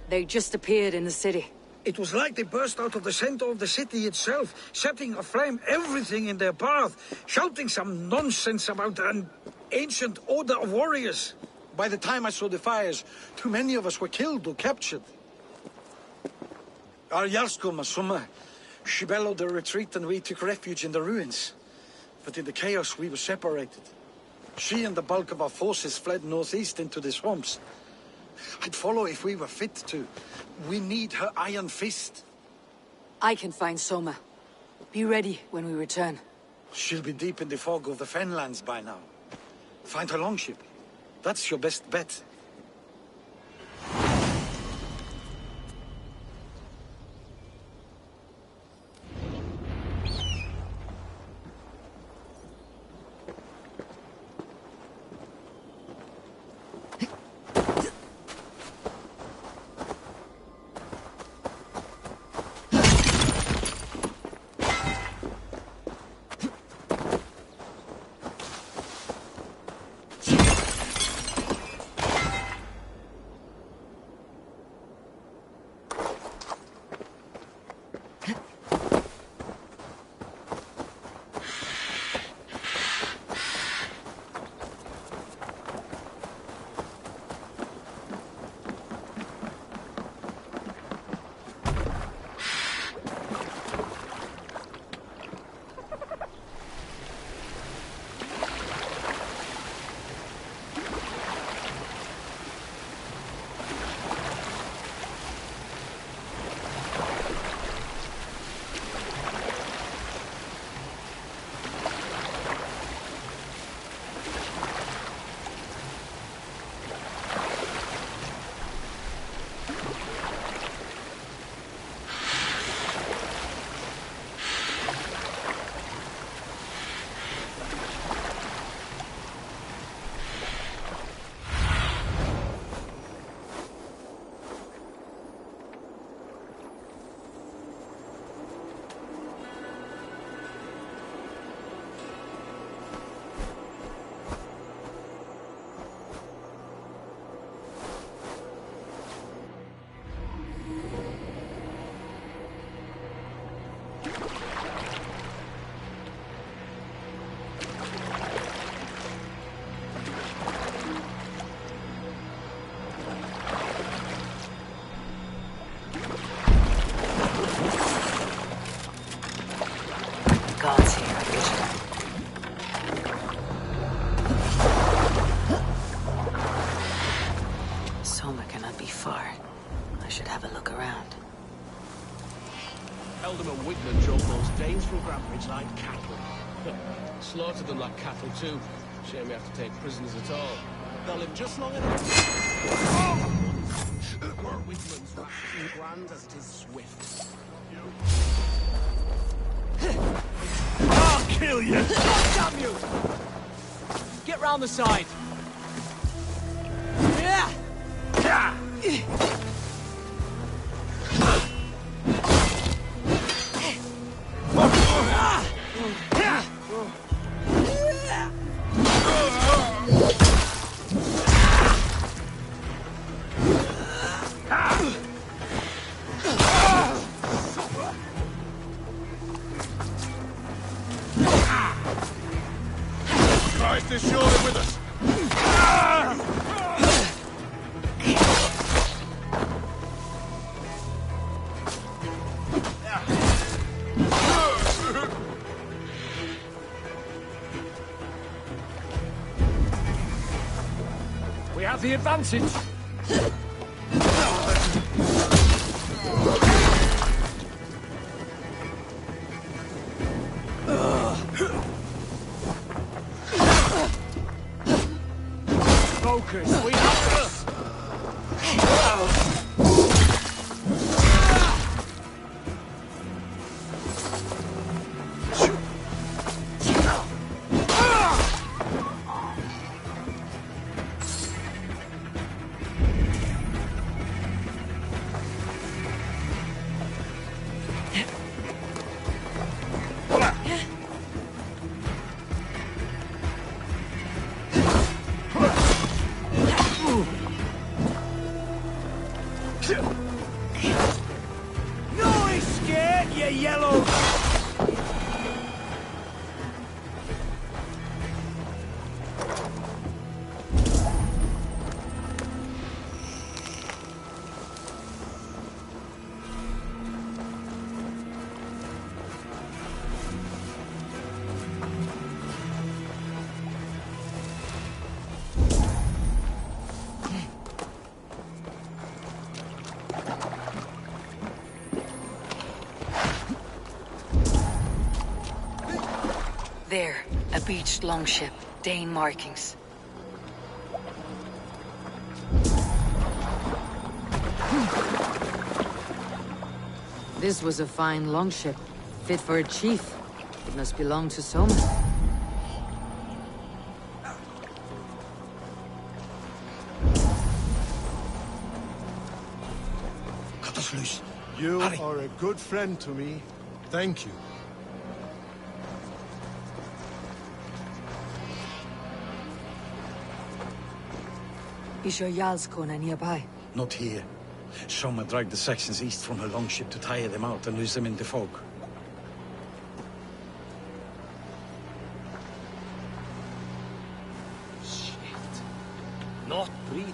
They just appeared in the city. It was like they burst out of the center of the city itself, setting aflame everything in their path, shouting some nonsense about an ancient order of warriors. By the time I saw the fires, too many of us were killed or captured. Our Yarsko Masuma, she bellowed a retreat and we took refuge in the ruins. But in the chaos we were separated. She and the bulk of our forces fled northeast into the swamps. I'd follow if we were fit to. We need her iron fist. I can find Soma. Be ready when we return. She'll be deep in the fog of the Fenlands by now. Find her longship. That's your best bet. Like cattle. Slaughtered them like cattle too. Shame we have to take prisoners at all. They'll live just long enough. Whitman's wrath is grand as it is swift. I'll kill you! Damn you! Get round the side. Yeah! Christ is surely with us. We have the advantage. Focus. We have this. beached longship, Dane markings. This was a fine longship, fit for a chief. It must belong to Soma. Cut us loose. You Hurry. are a good friend to me. Thank you. Is your Jarl's Kona nearby? Not here. Soma dragged the Saxons east from her longship to tire them out and lose them in the fog. Shit. Not breathing.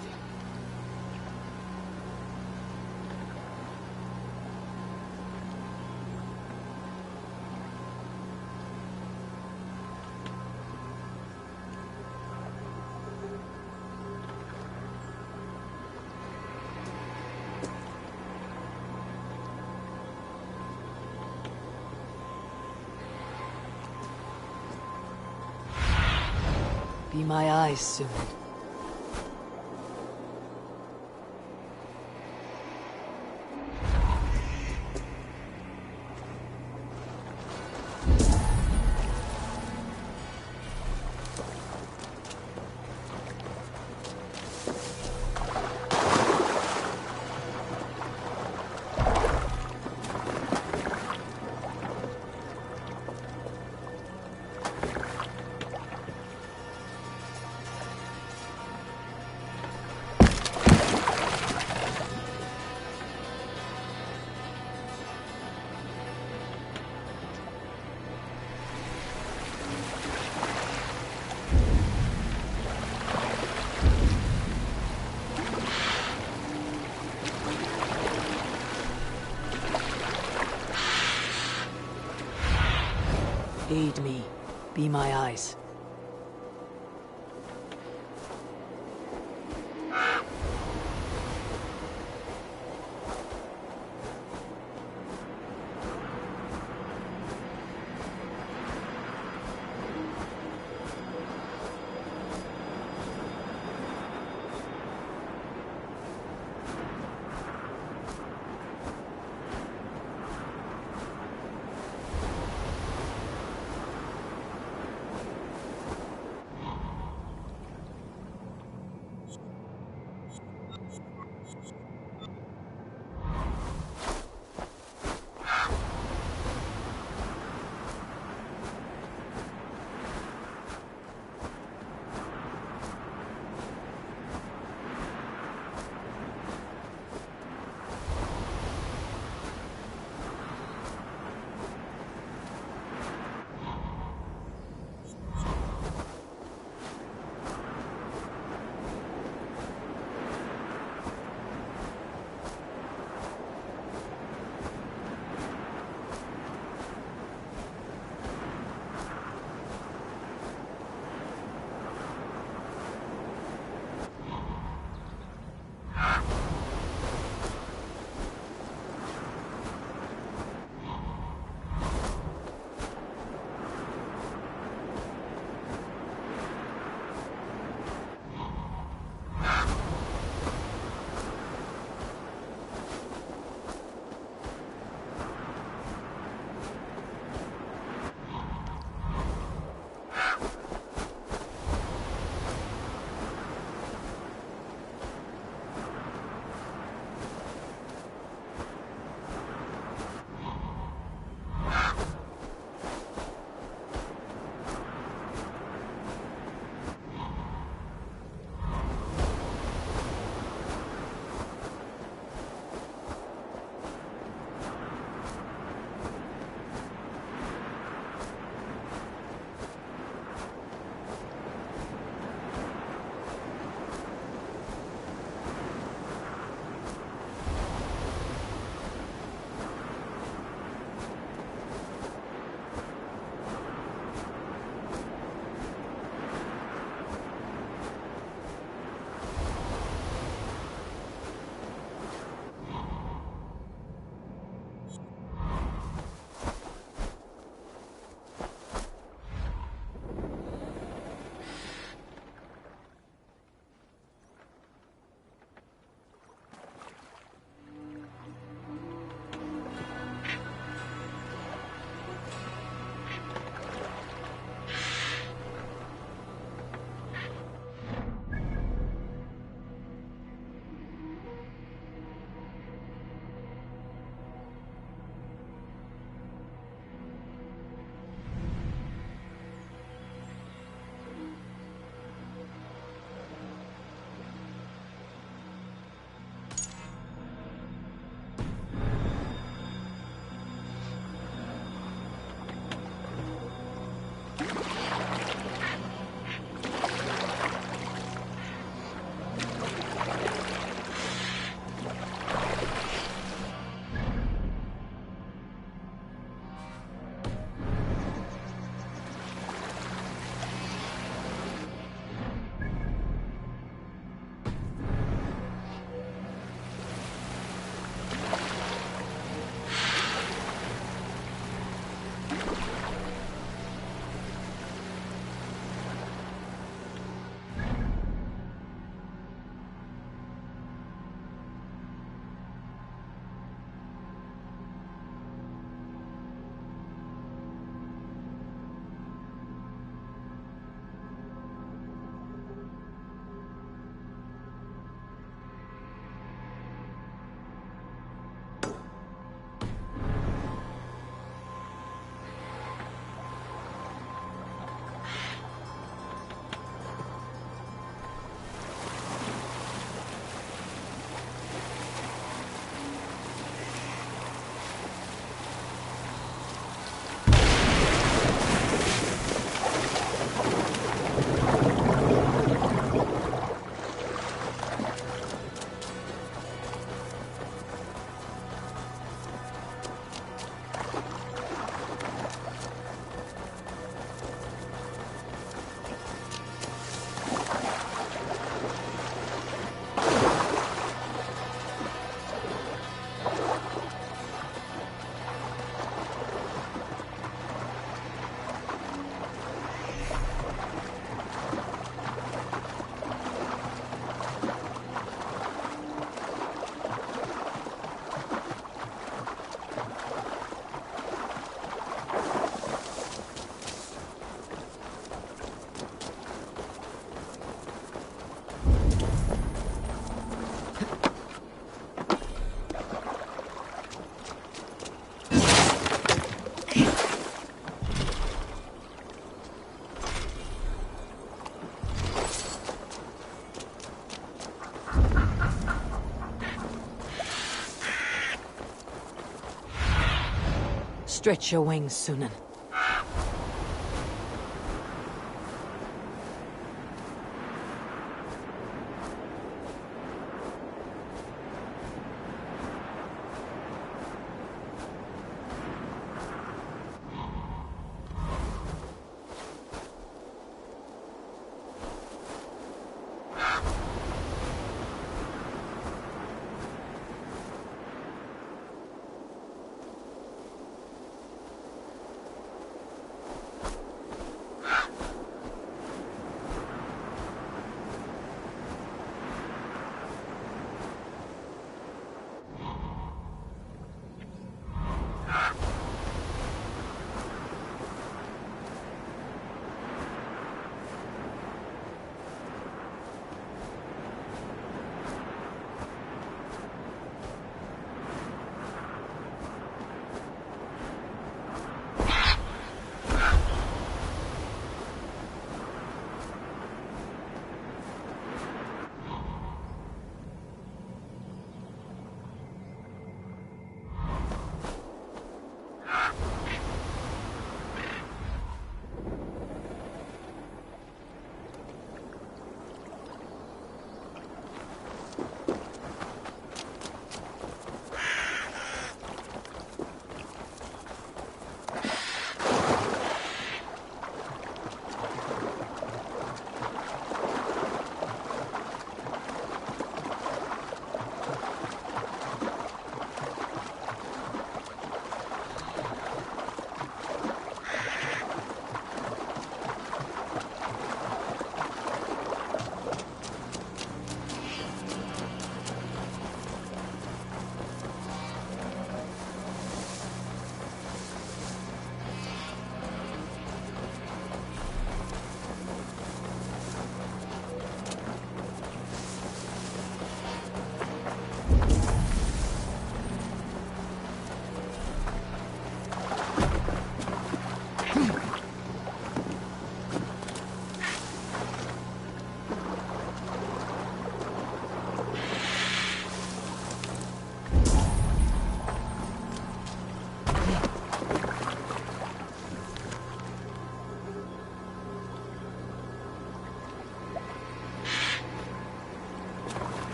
Be my eyes soon. Aid me. Be my eyes. Stretch your wings, Sunan.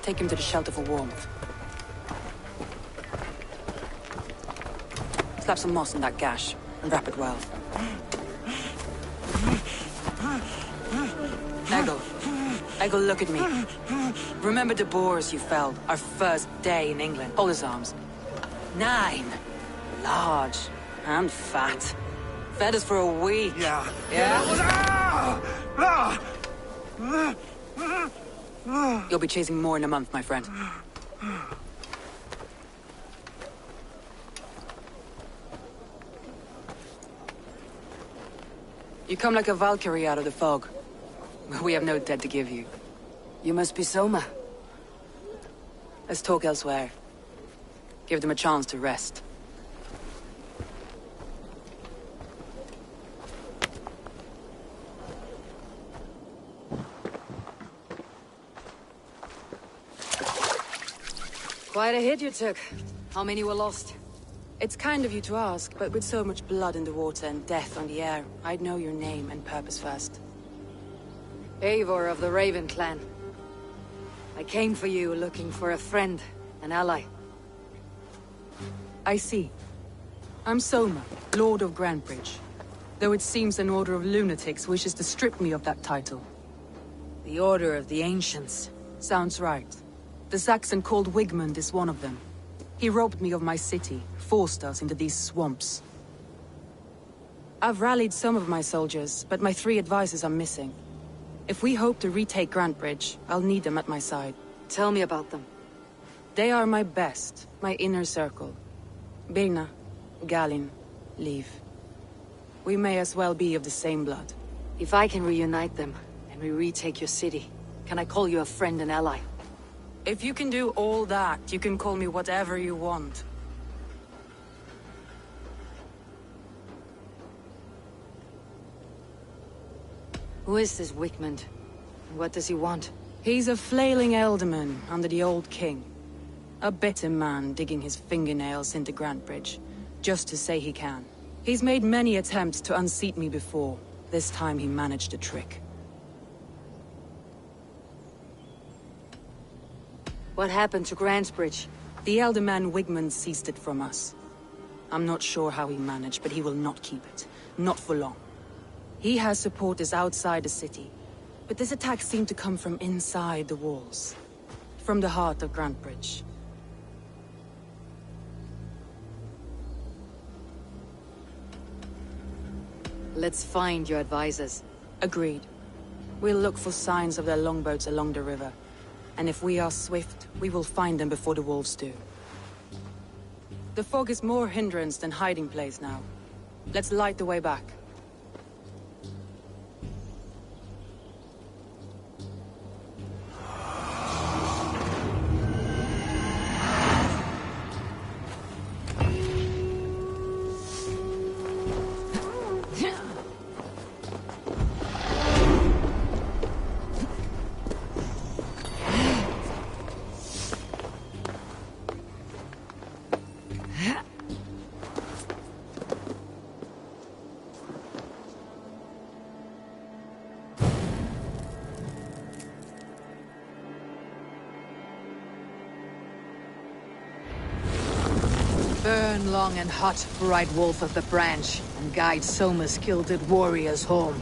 Take him to the shelter for warmth. Slap some moss in that gash, and wrap it well. Eggle, look at me. Remember the boars you felled, our first day in England? Hold his arms. 9. Large. And fat. Fed us for a week. Yeah. You'll be chasing more in a month, my friend. You come like a Valkyrie out of the fog. We have no debt to give you. You must be Soma. Let's talk elsewhere. Give them a chance to rest. Quite a hit you took. How many were lost? It's kind of you to ask, but with so much blood in the water and death on the air, I'd know your name and purpose first. Eivor of the Raven clan. I came for you looking for a friend, an ally. I see. I'm Soma, Lord of Grantebridge. Though it seems an order of lunatics wishes to strip me of that title. The Order of the Ancients. Sounds right. The Saxon called Wigmund is one of them. He robbed me of my city, forced us into these swamps. I've rallied some of my soldiers, but my 3 advisors are missing. If we hope to retake Grantebridge, I'll need them at my side. Tell me about them. They are my best, my inner circle. Birna, Galin, Liv. We may as well be of the same blood. If I can reunite them, and we retake your city, can I call you a friend and ally? If you can do all that, you can call me whatever you want. Who is this Wigmund? And what does he want? He's a flailing elderman under the old king. A bitter man digging his fingernails into Grantebridge, just to say he can. He's made many attempts to unseat me before. This time he managed a trick. What happened to Grantebridge? The elderman Wigmund seized it from us. I'm not sure how he managed, but he will not keep it. Not for long. He has supporters outside the city, but this attack seemed to come from inside the walls. From the heart of Grantebridge. Let's find your advisors. Agreed. We'll look for signs of their longboats along the river. And if we are swift, we will find them before the wolves do. The fog is more hindrance than hiding place now. Let's light the way back. Burn long and hot, bright wolf of the branch, and guide Soma's gilded warriors home.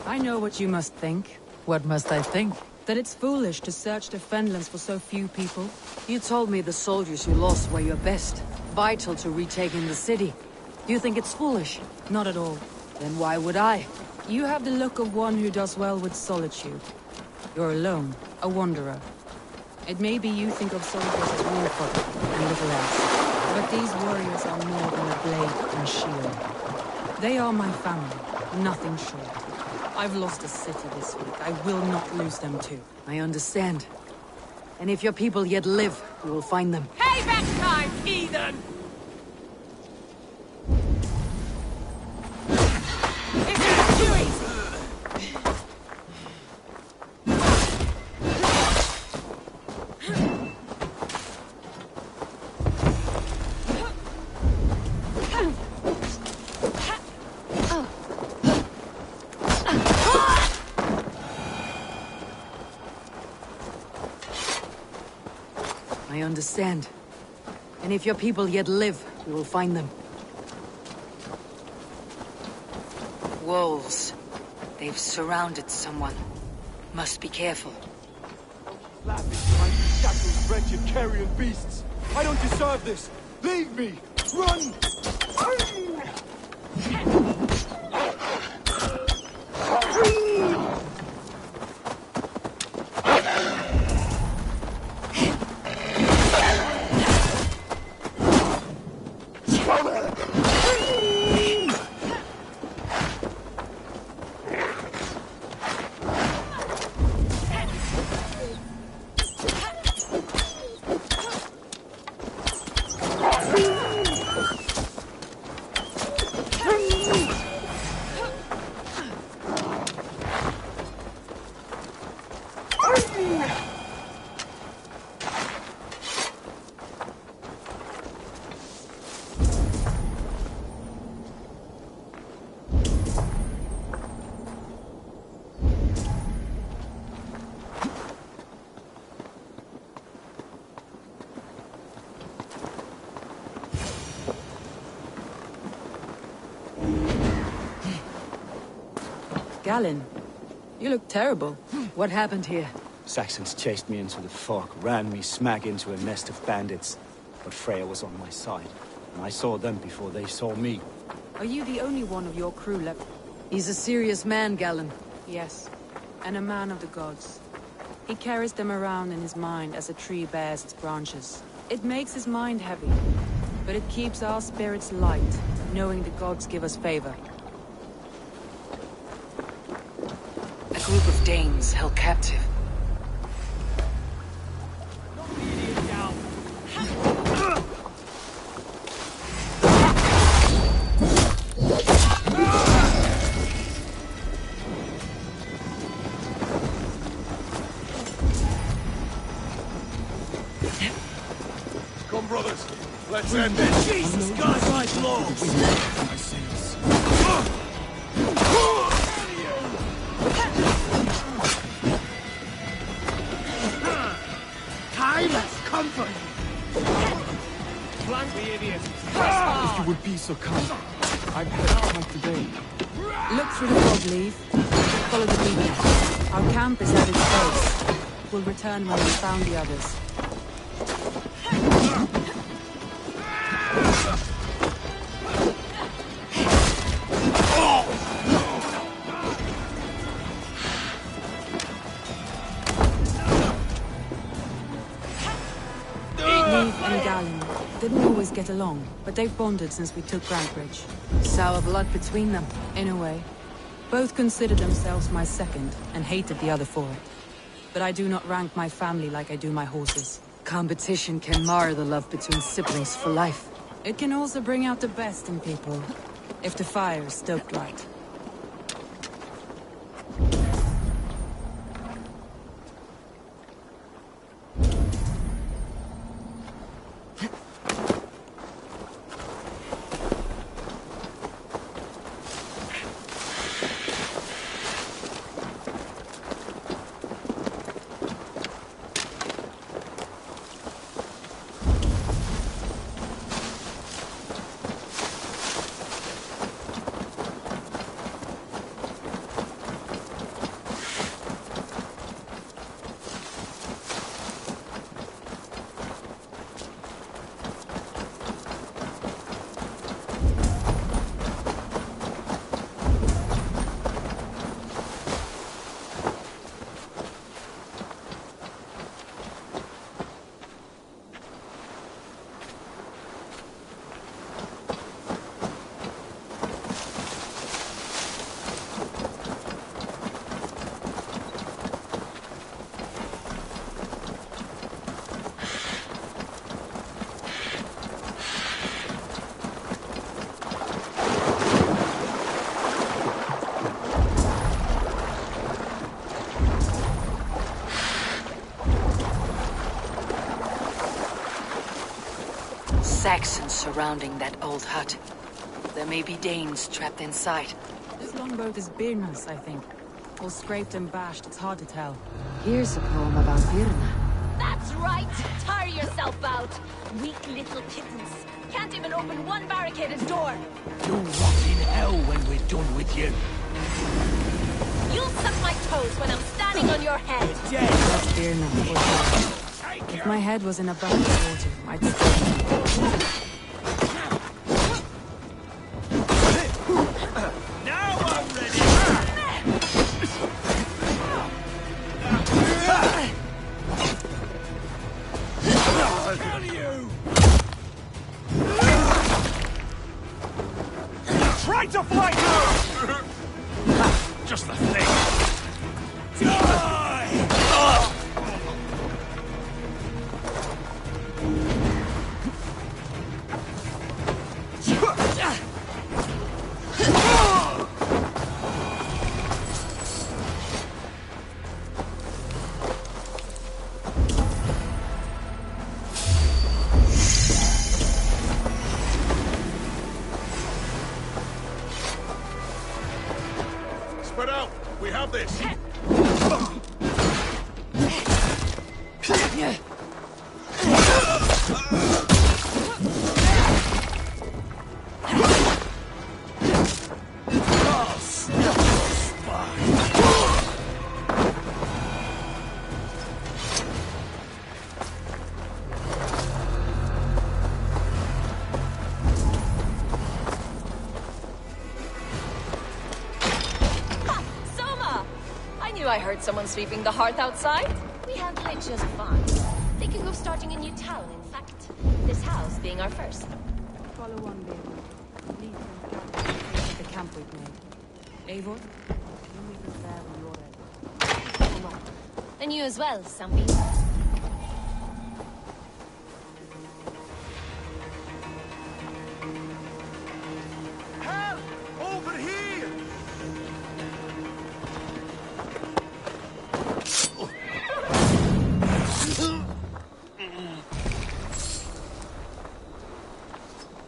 I know what you must think. What must I think? That it's foolish to search the Fenlands for so few people. You told me the soldiers you lost were your best, vital to retaking the city. Do you think it's foolish? Not at all. Then why would I? You have the look of one who does well with solitude. You're alone, a wanderer. It may be you think of soldiers as war fodder and little else. But these warriors are more than a blade and shield. They are my family, nothing short. I've lost a city this week. I will not lose them too. I understand. And if your people yet live, we will find them. Payback time, heathen! It's too easy! I understand. And if your people yet live, we will find them. Wolves. They've surrounded someone. Must be careful. Laughing behind these shackles, wretched carrion beasts. I don't deserve this. Leave me. Run! Galen, you look terrible. What happened here? Saxons chased me into the fog, ran me smack into a nest of bandits. But Freya was on my side, and I saw them before they saw me. Are you the only one of your crew left? He's a serious man, Galen. Yes, and a man of the gods. He carries them around in his mind as a tree bears its branches. It makes his mind heavy, but it keeps our spirits light, knowing the gods give us favor. A group of Danes held captive. Come, brothers. Let's end this. Jesus, God, my blows. Time has comfort. Flank the idiot. If you would be so kind. I've had quite the day. Look through the fog leaf. Follow the beacon. Our camp is at its base. We'll return when we've found the others. Neve and Galen didn't always get along, but they've bonded since we took Grantbridge. Sour blood between them. In a way. Both considered themselves my second, and hated the other for it. But I do not rank my family like I do my horses. Competition can mar the love between siblings for life. It can also bring out the best in people, if the fire is stoked right. Saxons surrounding that old hut. There may be Danes trapped inside. This longboat is Birna's, I think. All scraped and bashed, it's hard to tell. Here's a poem about Birna. That's right! Tire yourself Weak little kittens. Can't even open one barricaded door. You'll rot in hell when we're done with you. You'll suck my toes when I'm standing on your head. That's fear now. If my head was in a bucket of water, I'd still... Now I'm ready! Kill you! Try to fly through! Just the thing! Die! Spread out! We have this! I heard someone sweeping the hearth outside. We handle it just fine. Thinking of starting a new town, in fact. This house being our first. Follow on, baby. Lead from the camp we've made. Eivor, you meet us there when you're ready. Come on. And you as well, Sunbeam. Help! Over here!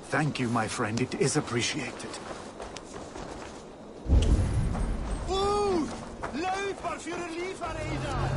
Thank you, my friend. It is appreciated. Lauf, für Lieferräder!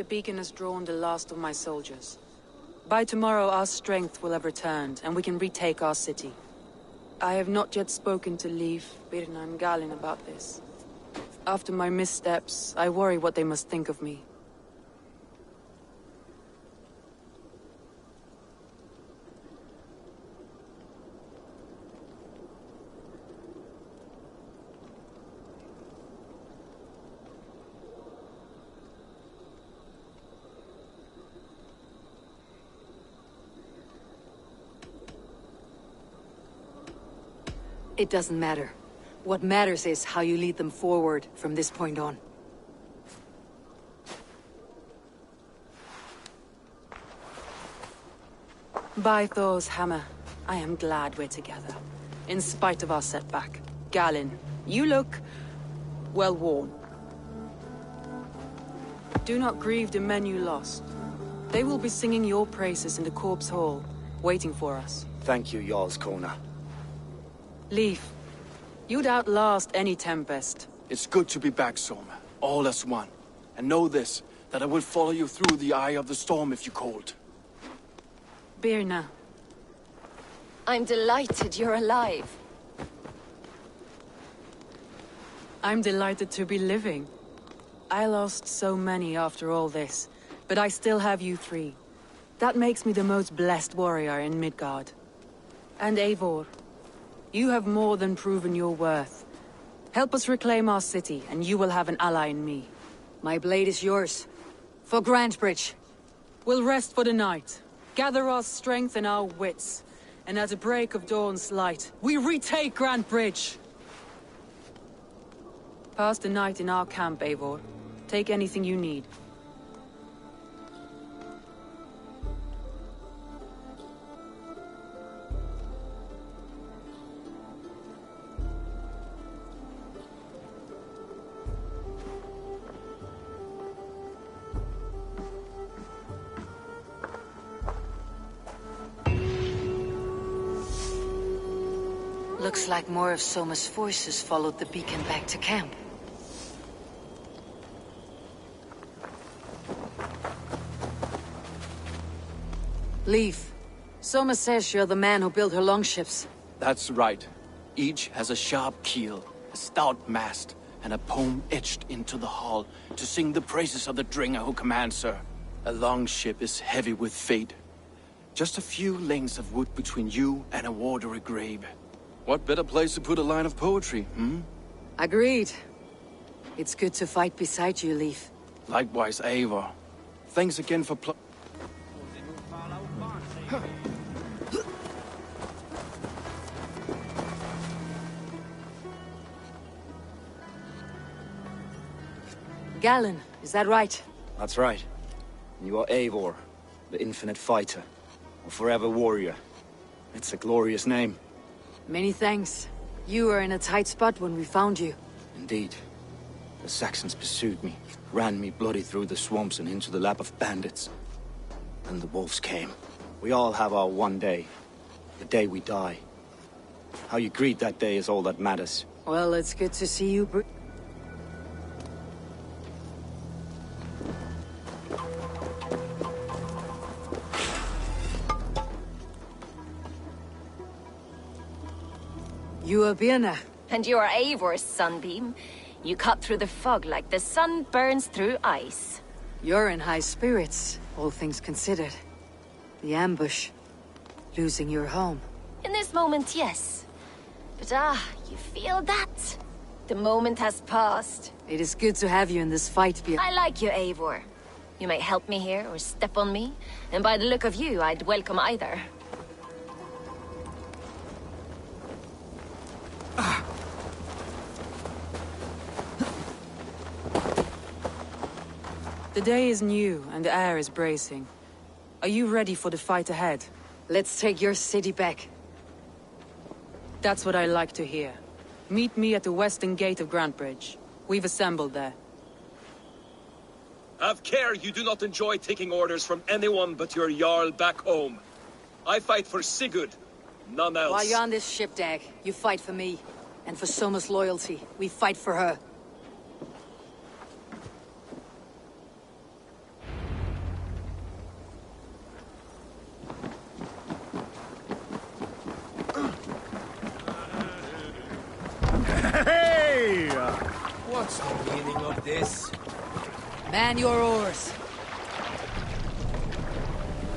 the beacon has drawn the last of my soldiers. By tomorrow our strength will have returned, and we can retake our city. I have not yet spoken to Leif, Birna and Galin about this. After my missteps, I worry what they must think of me. It doesn't matter. What matters is how you lead them forward from this point on. By Thor's hammer, I am glad we're together. In spite of our setback. Galin, you look... well worn. Do not grieve the men you lost. They will be singing your praises in the Corpse Hall, waiting for us. Thank you, Jarl's Kona. Leif, you'd outlast any tempest. It's good to be back, Soma. All as one. And know this, that I will follow you through the eye of the storm if you called. Birna. I'm delighted you're alive. I'm delighted to be living. I lost so many after all this, but I still have you three. That makes me the most blessed warrior in Midgard. And Eivor. You have more than proven your worth. Help us reclaim our city, and you will have an ally in me. My blade is yours. For Grantebridge. We'll rest for the night, gather our strength and our wits, and at the break of dawn's light, we retake Grantebridge! Pass the night in our camp, Eivor. Take anything you need. Looks like more of Soma's forces followed the beacon back to camp. Leif, Soma says you're the man who built her longships. That's right. Each has a sharp keel, a stout mast, and a poem etched into the hull to sing the praises of the Dringer who commands her. A longship is heavy with fate. Just a few lengths of wood between you and a watery grave. What better place to put a line of poetry, hmm? Agreed. It's good to fight beside you, Leif. Likewise, Eivor. Thanks again for Galin, is that right? That's right. And you are Eivor, the infinite fighter, or forever warrior. It's a glorious name. Many thanks. You were in a tight spot when we found you. Indeed. The Saxons pursued me, ran me bloody through the swamps and into the lap of bandits. And the wolves came. We all have our one day. The day we die. How you greet that day is all that matters. Well, it's good to see you, You are Birna. And you are Eivor's sunbeam. You cut through the fog like the sun burns through ice. You're in high spirits, all things considered. The ambush. Losing your home. In this moment, yes. But you feel that? The moment has passed. It is good to have you in this fight, Birna. I like you, Eivor. You may help me here or step on me, and by the look of you, I'd welcome either. The day is new, and the air is bracing. Are you ready for the fight ahead? Let's take your city back. That's what I like to hear. Meet me at the western gate of Grantebridge. We've assembled there. Have care you do not enjoy taking orders from anyone but your Jarl back home. I fight for Sigurd, none else. While you're on this ship, Dag, you fight for me. And for Soma's loyalty, we fight for her. this. Man your oars.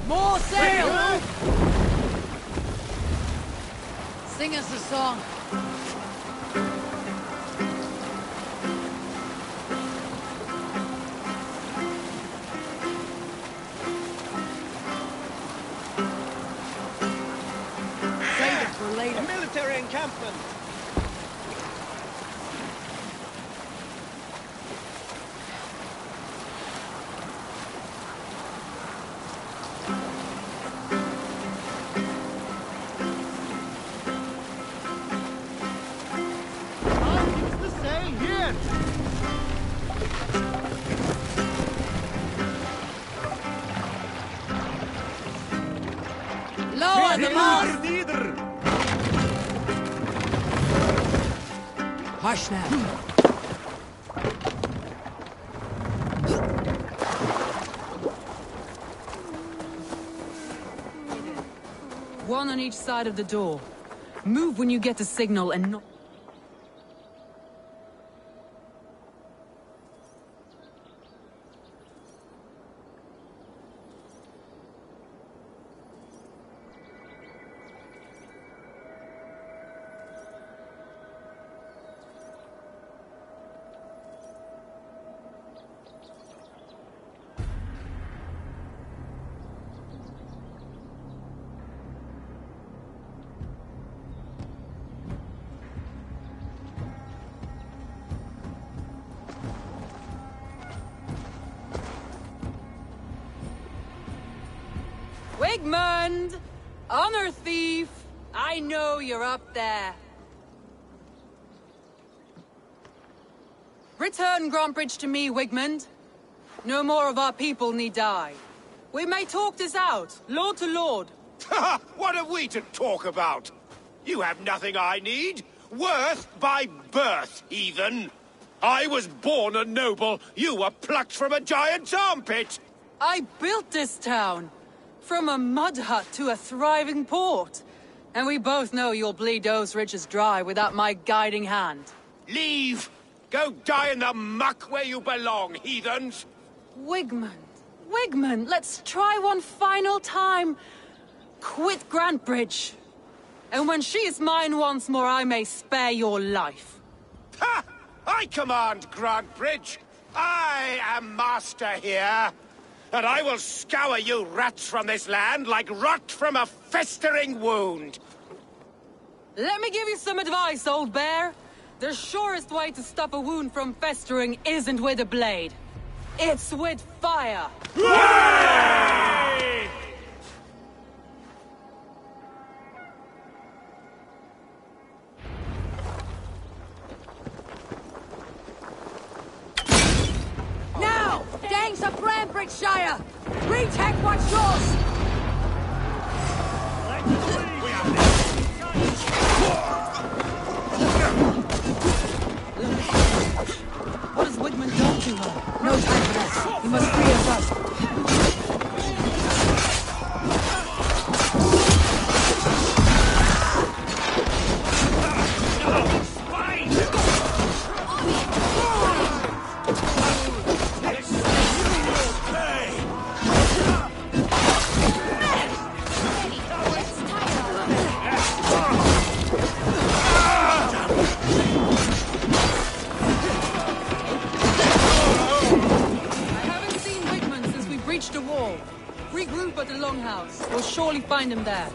More sail! Sing us a song. Save it for later. A military encampment. Lower the mast! Hush now. One on each side of the door. Move when you get the signal and not... Wigmund! Honor thief! I know you're up there. Return Grantbridge to me, Wigmund. No more of our people need die. We may talk this out, lord to lord. What have we to talk about? You have nothing I need. Worth by birth, heathen. I was born a noble. You were plucked from a giant's armpit. I built this town. From a mud hut to a thriving port. And we both know you'll bleed those riches dry without my guiding hand. Leave! Go die in the muck where you belong, heathens! Wigmund, let's try one final time. Quit Grantbridge. And when she is mine once more, I may spare your life. Ha! I command Grantbridge. I am master here. And I will scour you rats from this land like rot from a festering wound. Let me give you some advice, old bear. The surest way to stop a wound from festering isn't with a blade. It's with fire. Hooray! Now! Gangs of Grantbridgeshire! Retake what's yours! What has Wigmund done to her? No time for that. You must free us up. Regroup at the Longhouse. We'll surely find him there.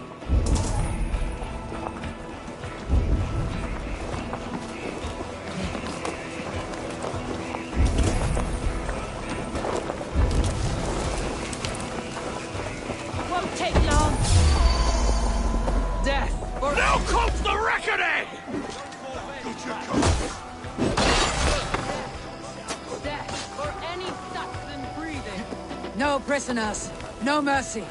Won't take long. Death for... Now comes the reckoning! Death for any Saxon breathing. No prisoners. No mercy.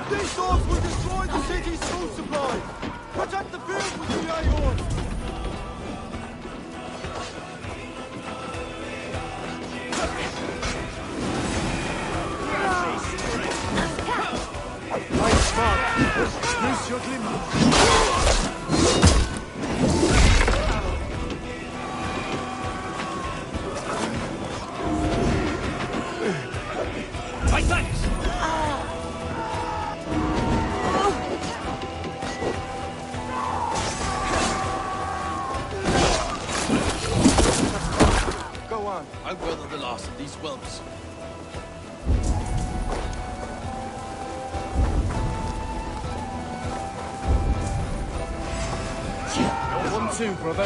These doors will destroy the city's food supply. Protect the field with the iron. Catch your glimmer. My thanks! Go on. I'll weather the loss of these whelps. Your 1-2, brother.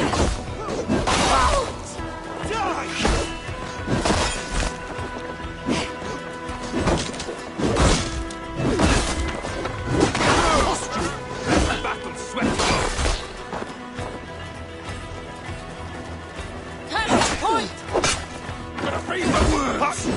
Battle swept. Point! Gonna freeze my words!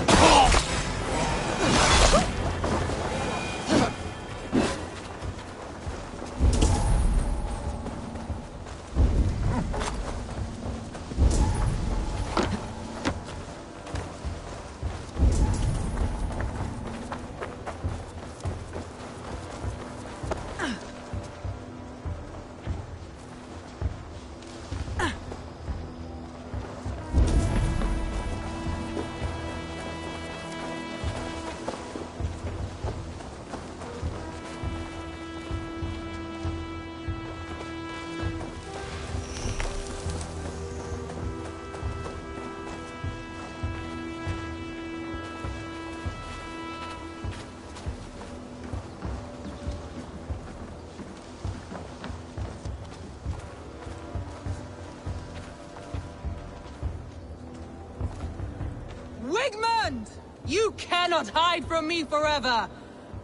Wigmund! You cannot hide from me forever!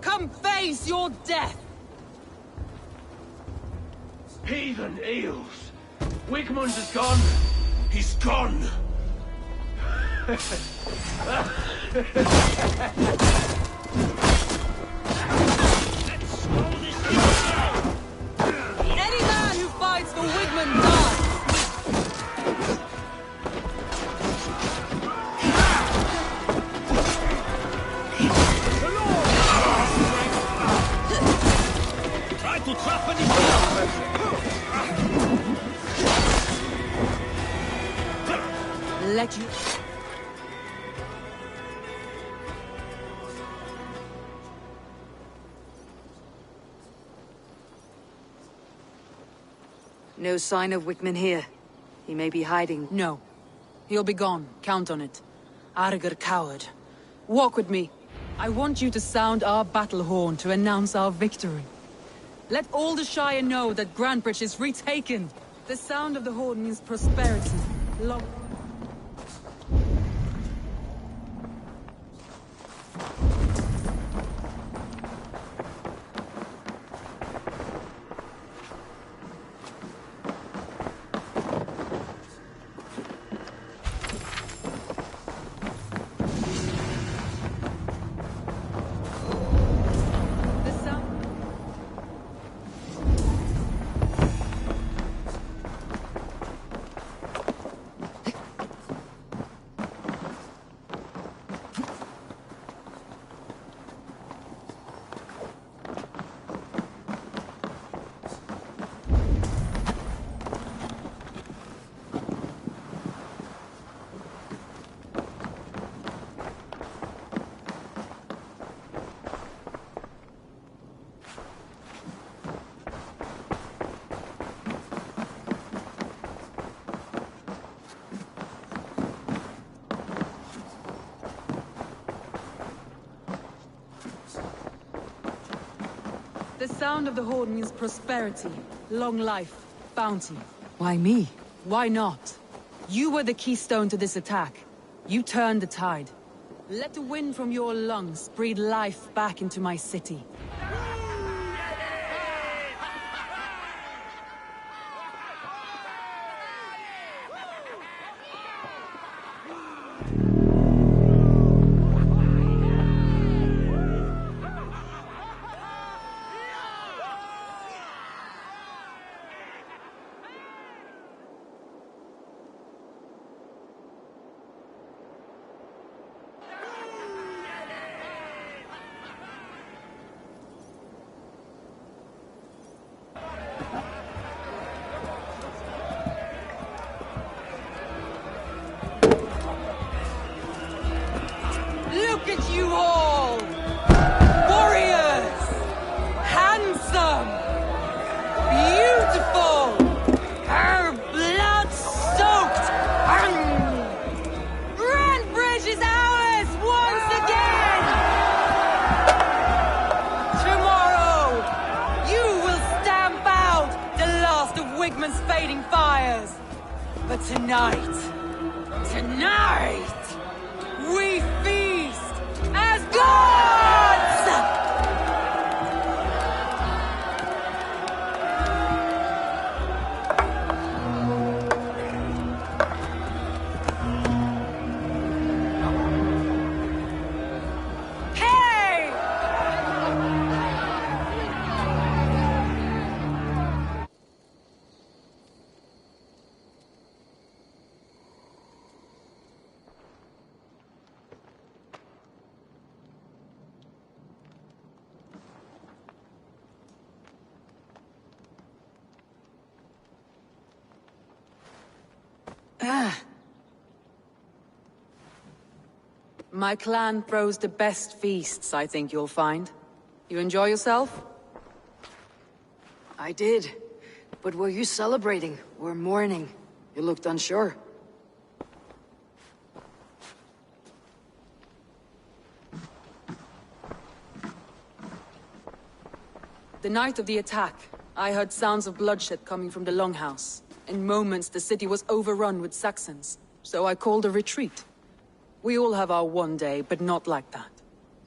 Come face your death! Heathen eels! Wigmund is gone! He's gone! Any man who fights for Wigmund dies! Try to trap any... Let you... No sign of Wickman here. He may be hiding. No. He'll be gone. Count on it. Arger coward. Walk with me. I want you to sound our battle horn to announce our victory. Let all the Shire know that Grantbridge is retaken. The sound of the horn means prosperity. Long... The sound of the horn means prosperity, long life, bounty. Why me? Why not? You were the keystone to this attack. You turned the tide. Let the wind from your lungs breathe life back into my city. But tonight, we feast as gods! Hey! My clan throws the best feasts, I think you'll find. You enjoy yourself? I did. But were you celebrating or mourning? You looked unsure. The night of the attack, I heard sounds of bloodshed coming from the Longhouse. In moments, the city was overrun with Saxons, so I called a retreat. We all have our one day, but not like that.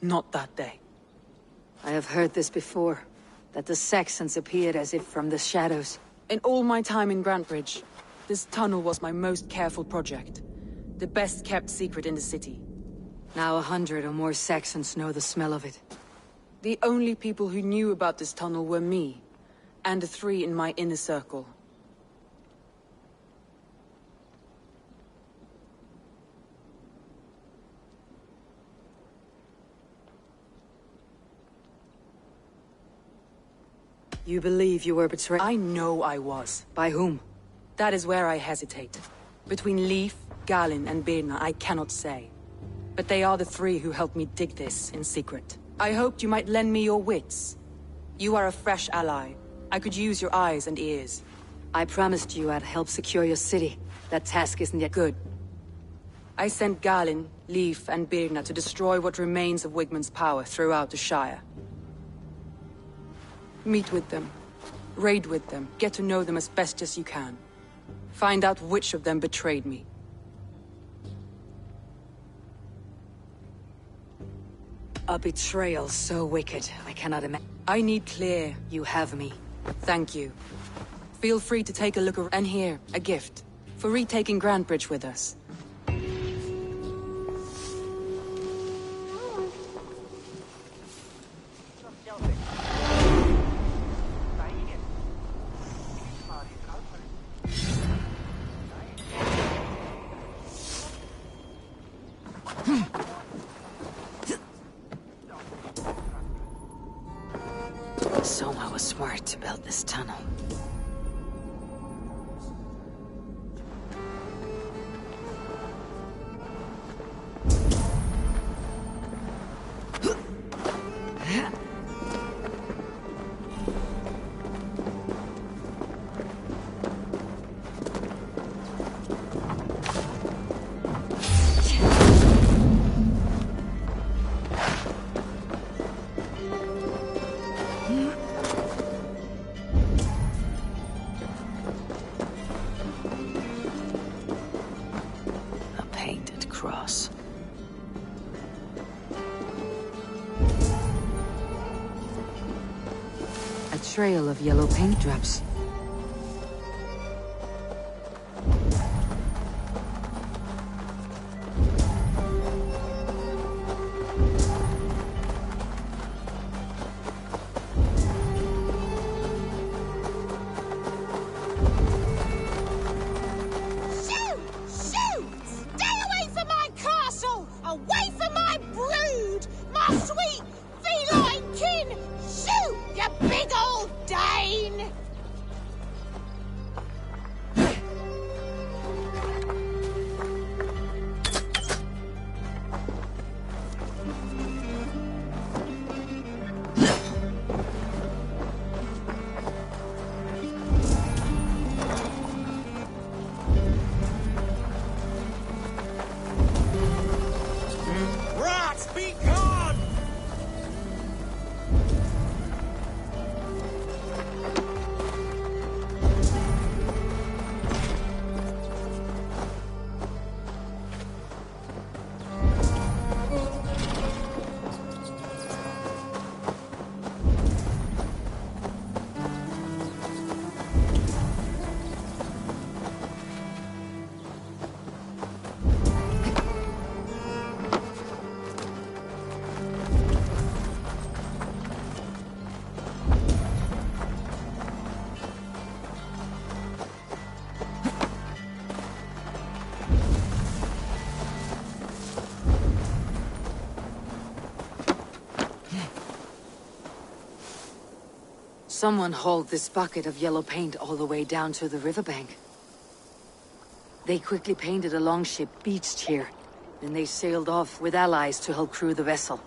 Not that day. I have heard this before, that the Saxons appeared as if from the shadows. In all my time in Grantbridge, this tunnel was my most careful project. The best kept secret in the city. Now 100 or more Saxons know the smell of it. The only people who knew about this tunnel were me, and the 3 in my inner circle. You believe you were betrayed? I know I was. By whom? That is where I hesitate. Between Leif, Galin, and Birna, I cannot say. But they are the 3 who helped me dig this in secret. I hoped you might lend me your wits. You are a fresh ally. I could use your eyes and ears. I promised you I'd help secure your city. That task isn't yet good. I sent Galin, Leif, and Birna to destroy what remains of Wigmund's power throughout the Shire. Meet with them. Raid with them. Get to know them as best as you can. Find out which of them betrayed me. A betrayal so wicked, I cannot imagine. I need clear. You have me. Thank you. Feel free to take a look around. And here, a gift. For retaking Grantbridge with us. Soma was smart to build this tunnel. Trail of yellow paint drops. Someone hauled this bucket of yellow paint all the way down to the riverbank. They quickly painted a longship beached here. Then they sailed off with allies to help crew the vessel.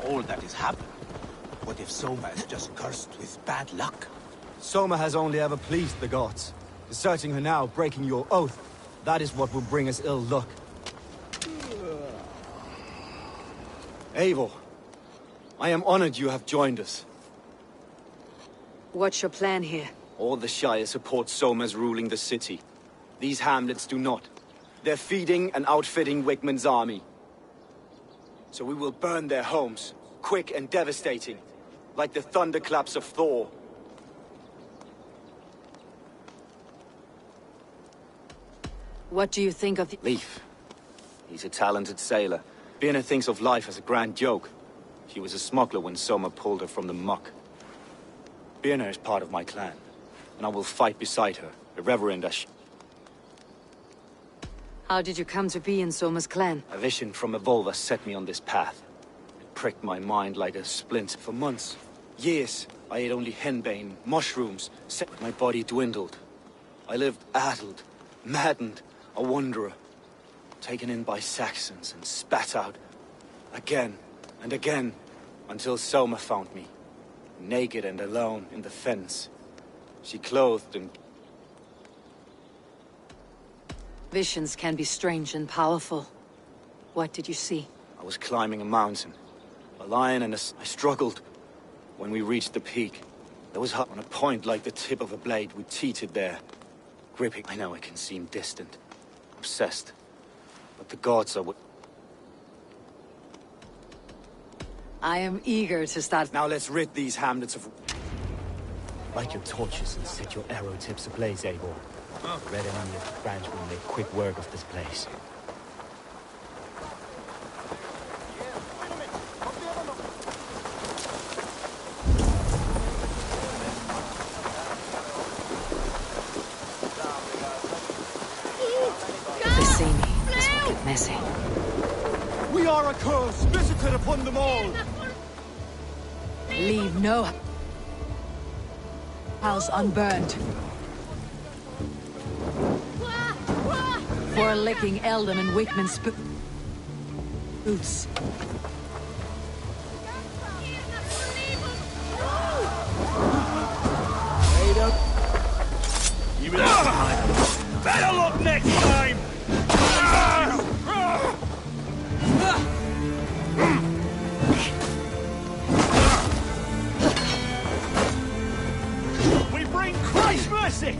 All that has happened. What if Soma is just cursed with bad luck? Soma has only ever pleased the gods. Deserting her now, breaking your oath, that is what will bring us ill luck. Eivor, I am honored you have joined us. What's your plan here? All the Shire support Soma's ruling the city. These hamlets do not. They're feeding and outfitting Wigmund's army. So we will burn their homes, quick and devastating, like the thunderclaps of Thor. What do you think of the— Leif. He's a talented sailor. Birna thinks of life as a grand joke. She was a smuggler when Soma pulled her from the muck. Birna is part of my clan, and I will fight beside her, irreverent as she— How did you come to be in Soma's clan? A vision from Evolva set me on this path. It pricked my mind like a splint. For months, years, I ate only henbane, mushrooms, but my body dwindled. I lived addled, maddened, a wanderer, taken in by Saxons and spat out again and again, until Soma found me, naked and alone in the fens. She clothed and... Visions can be strange and powerful. What did you see? I was climbing a mountain. A lion and I struggled. When we reached the peak, there was on a point like the tip of a blade. We teetered there, gripping. I know it can seem distant, obsessed, but the gods are what... I am eager to start. Now let's rid these hamlets of... Light your torches and set your arrow tips ablaze, Eivor. The Red Enemy of the Branch will make quick work of this place. messy. We are a curse visited upon them all! Leave no house unburned. For licking Eldon and Wickman's boots. Wait up. You better look next time! We bring Christ's mercy!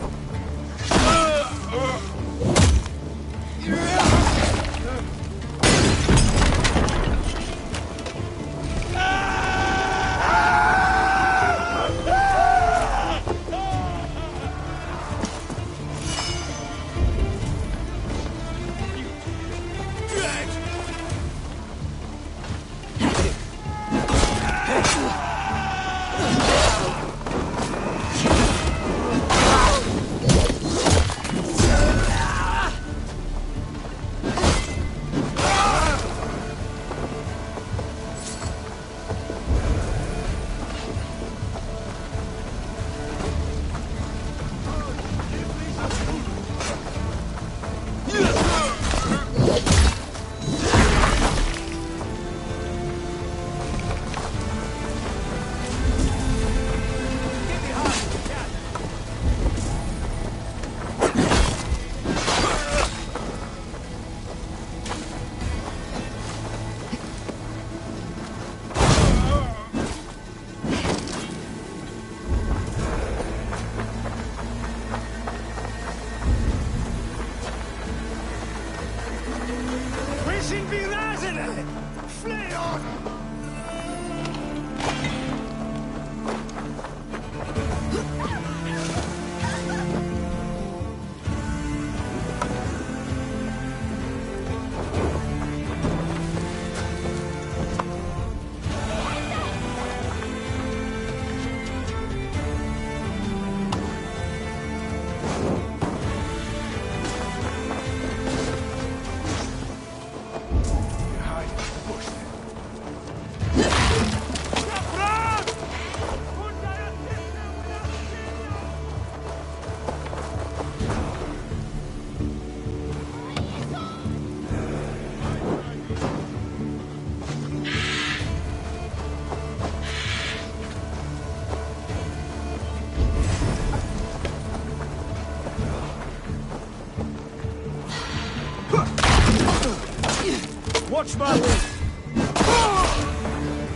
Watch my list!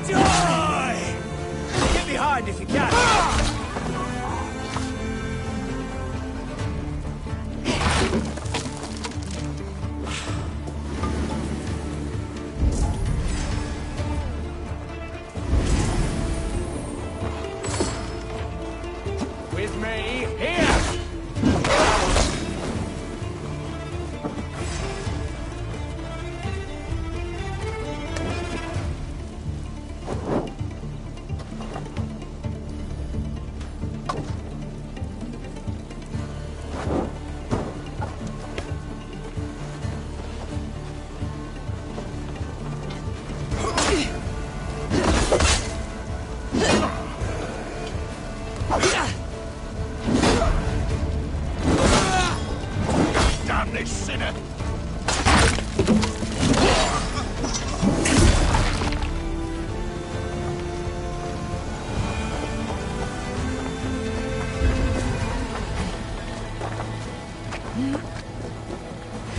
Die! Get behind if you can! With me, here! Damn this sinner!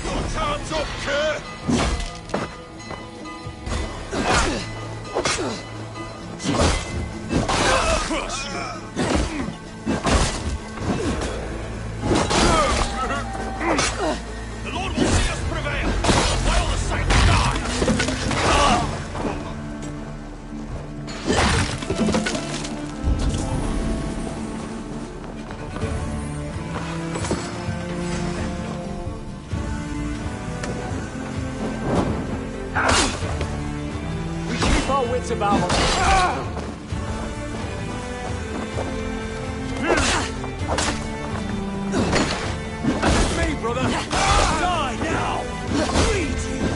Your time's up, Kerr! Crush you! The Lord will see us prevail, while the saints die! We keep our wits about us. Me, brother! Die now! Bleed you!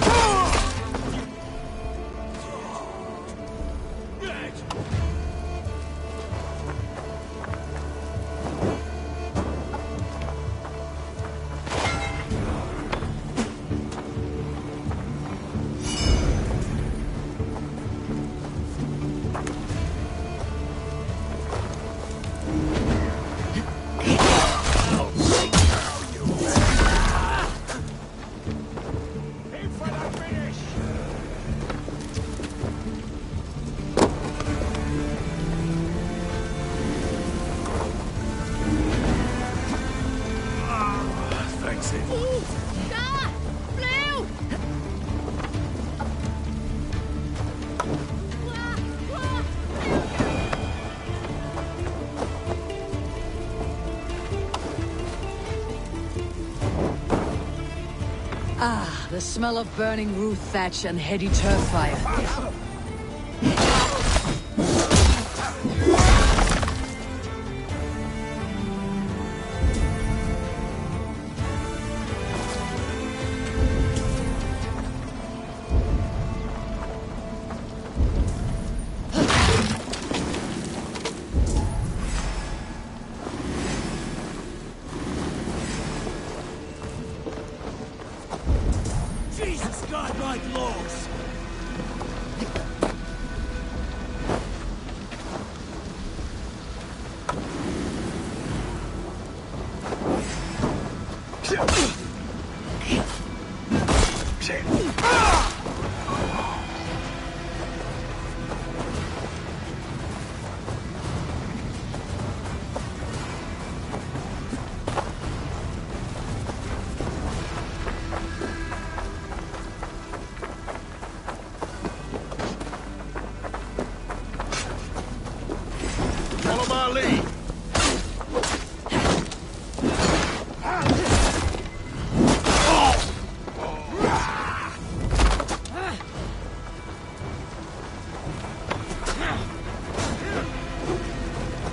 Ah, the smell of burning roof thatch and heady turf fire. Jesus godlike laws! Follow my lead.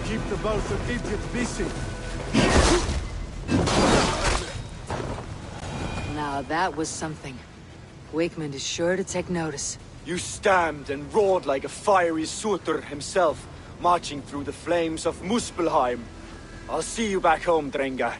Keep the both of Egypt busy. Now that was something. Wakeman is sure to take notice. You stamped and roared like a fiery Surtur himself, marching through the flames of Muspelheim. I'll see you back home, Drengar.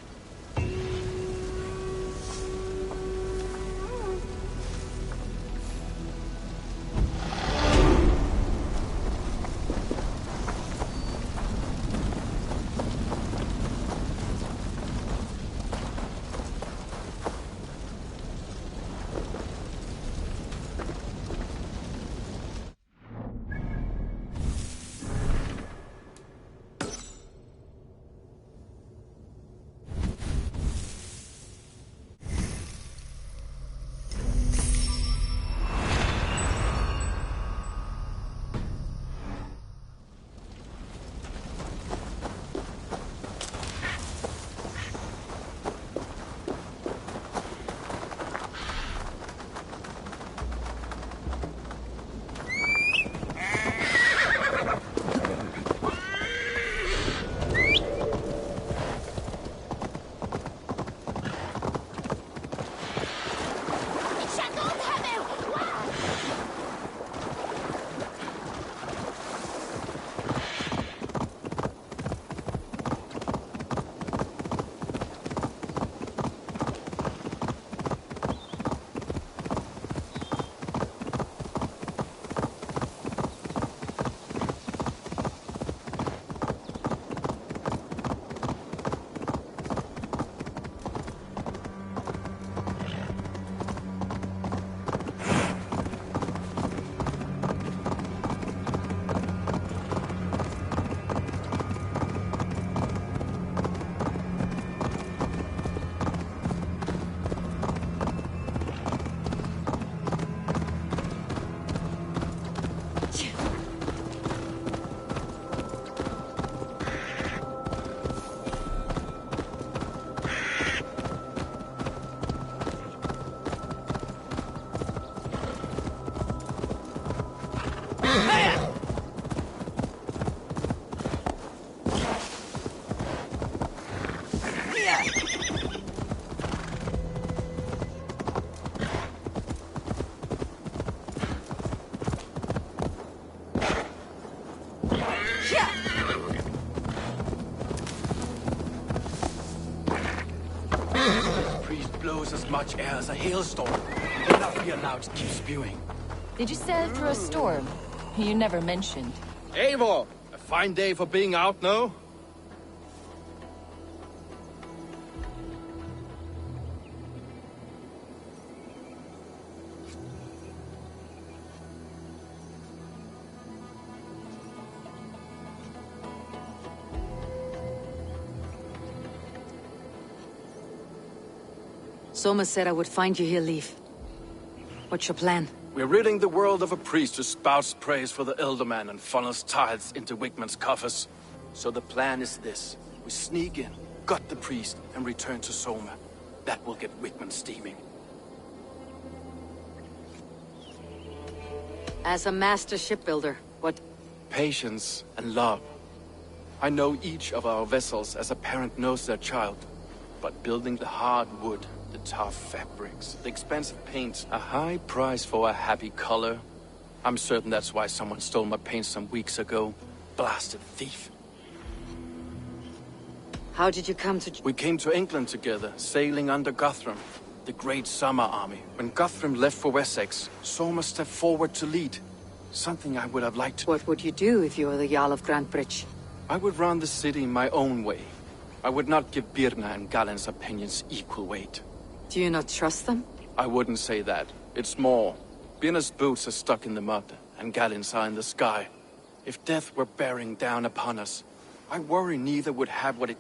As much air as a hailstorm. Will not be allowed to keep spewing. Did you sail through a storm? You never mentioned. Eivor! A fine day for being out, no? Soma said I would find you here, Leif. What's your plan? We're ridding the world of a priest who spouts praise for the Elderman and funnels tithes into Wickman's coffers. So the plan is this. We sneak in, gut the priest, and return to Soma. That will get Wickman steaming. As a master shipbuilder, what... Patience and love. I know each of our vessels as a parent knows their child. But building the hard wood, the tough fabrics, the expensive paints, a high price for a happy color. I'm certain that's why someone stole my paint some weeks ago. Blasted thief. How did you come to... We came to England together, sailing under Guthrum, the great summer army. When Guthrum left for Wessex, Soma stepped forward to lead. Something I would have liked to... What would you do if you were the Jarl of Grantebridge? I would run the city my own way. I would not give Birna and Galen's opinions equal weight. Do you not trust them? I wouldn't say that. It's more. Birna's boots are stuck in the mud, and Galen's are in the sky. If death were bearing down upon us, I worry neither would have what it...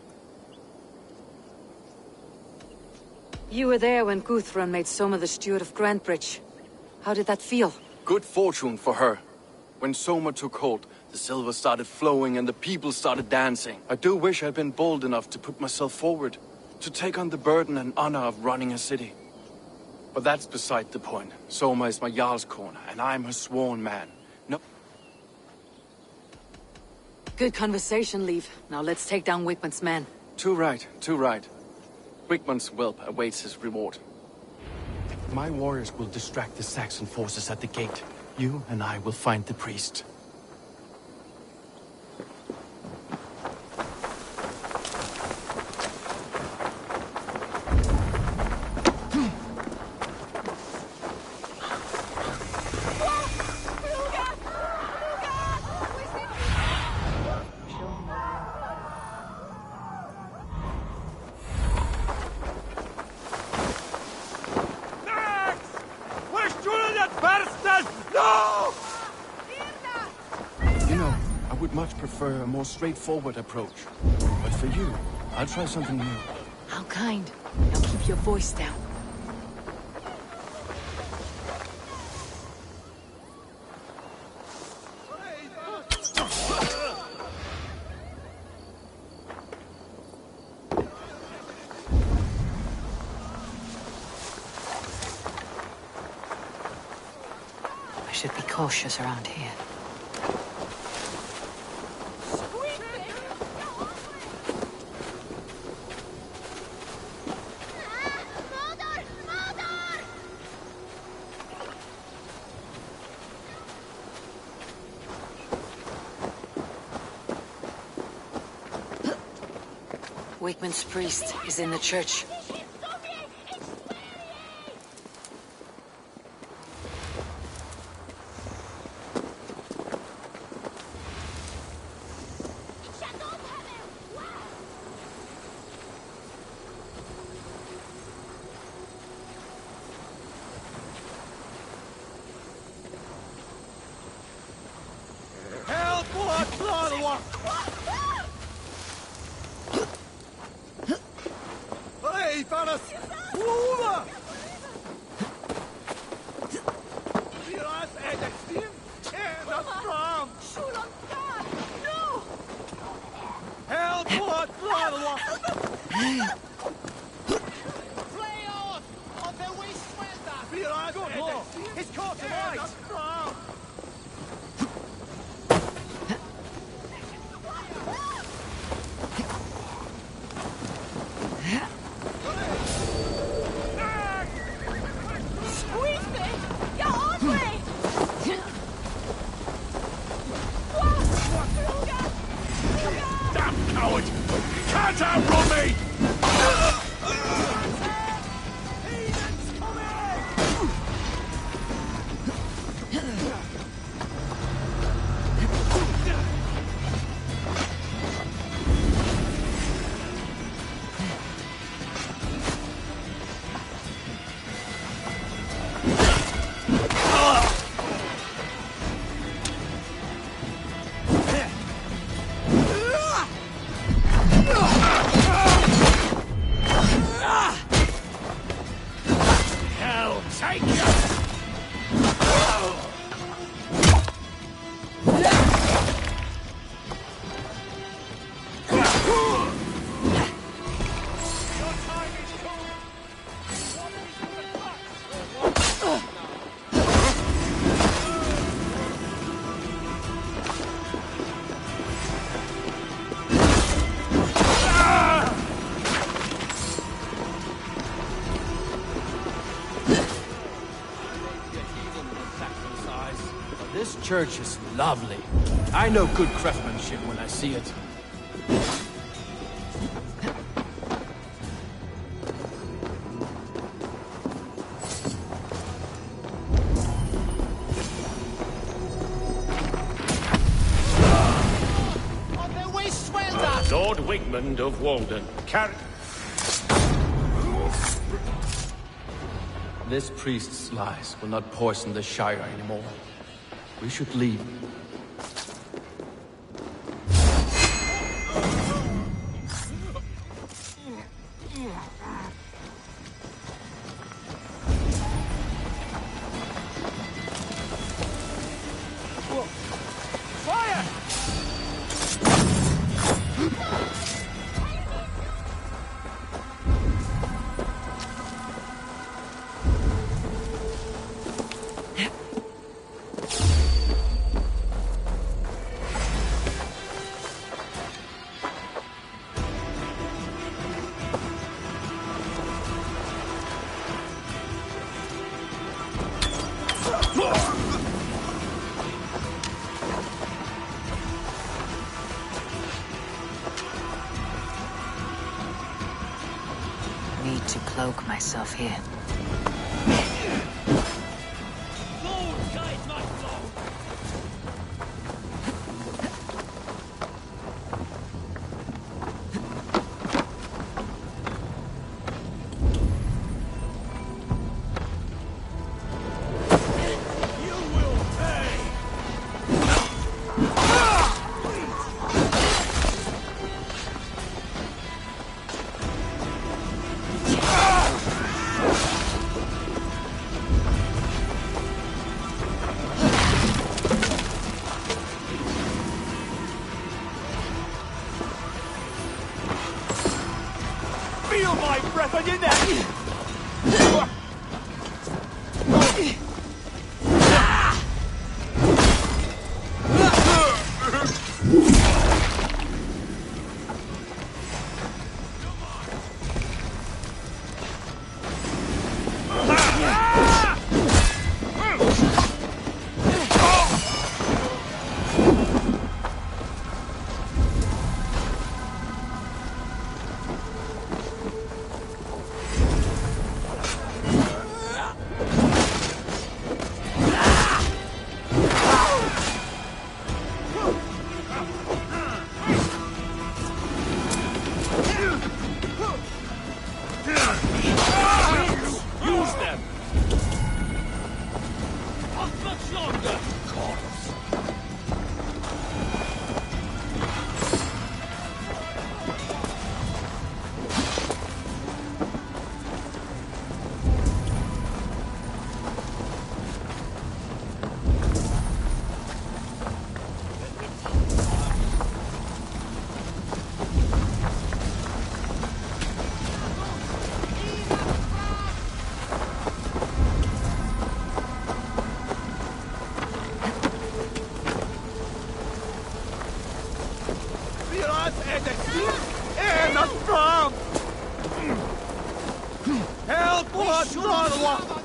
You were there when Guthrum made Soma the steward of Grantebridge. How did that feel? Good fortune for her. When Soma took hold, the silver started flowing and the people started dancing. I do wish I'd been bold enough to put myself forward, to take on the burden and honor of running a city. But that's beside the point. Soma is my Jarl's corner, and I'm her sworn man. No... Good conversation, Leif. Now let's take down Wigmund's men. Too right, too right. Wigmund's whelp awaits his reward. My warriors will distract the Saxon forces at the gate. You and I will find the priest. A more straightforward approach. But for you, I'll try something new. How kind. Now keep your voice down. I should be cautious around here. Wigmund's priest is in the church. church is lovely. I know good craftsmanship when I see it. Lord Wigmund of Walden. This priest's lies will not poison the Shire anymore. We should leave. Need to cloak myself here. Feel my breath on your neck! Help us, Ronald!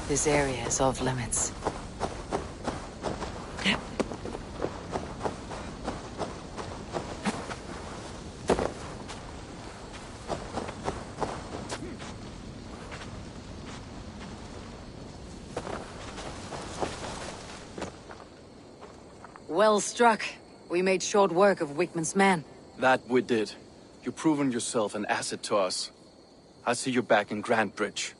This area is off limits. Well struck. We made short work of Wickman's men. That we did. You've proven yourself an asset to us. I'll see you back in Grantbridge.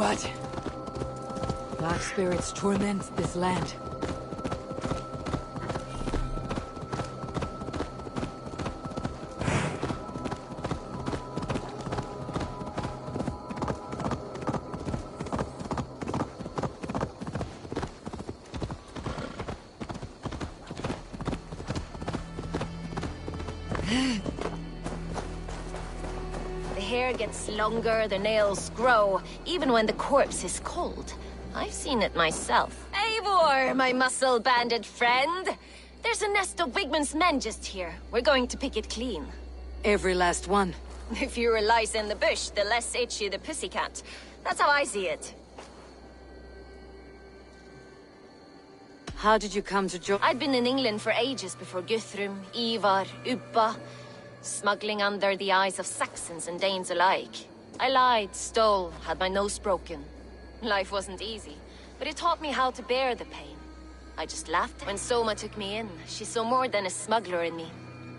What? Dark spirits torment this land. The hair gets longer, the nails grow, even when the corpse is cold. I've seen it myself. Eivor, my muscle-banded friend! There's a nest of Wigman's men just here. We're going to pick it clean. Every last one. The fewer lice in the bush, the less itchy the pussycat. That's how I see it. How did you come to join? I'd been in England for ages before Guthrum, Ivar, Ubba. Smuggling under the eyes of Saxons and Danes alike. I lied, stole, had my nose broken. Life wasn't easy, but it taught me how to bear the pain. I just laughed when Soma took me in. She saw more than a smuggler in me.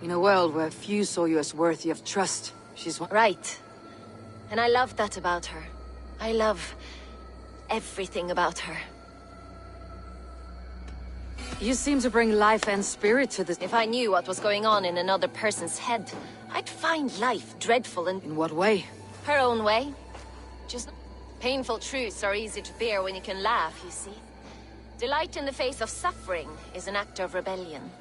In a world where few saw you as worthy of trust, she's one. Right. And I love that about her. I love everything about her. You seem to bring life and spirit to this. If I knew what was going on in another person's head, I'd find life dreadful and... In what way? Her own way. Just... Painful truths are easy to bear when you can laugh, you see. Delight in the face of suffering is an act of rebellion.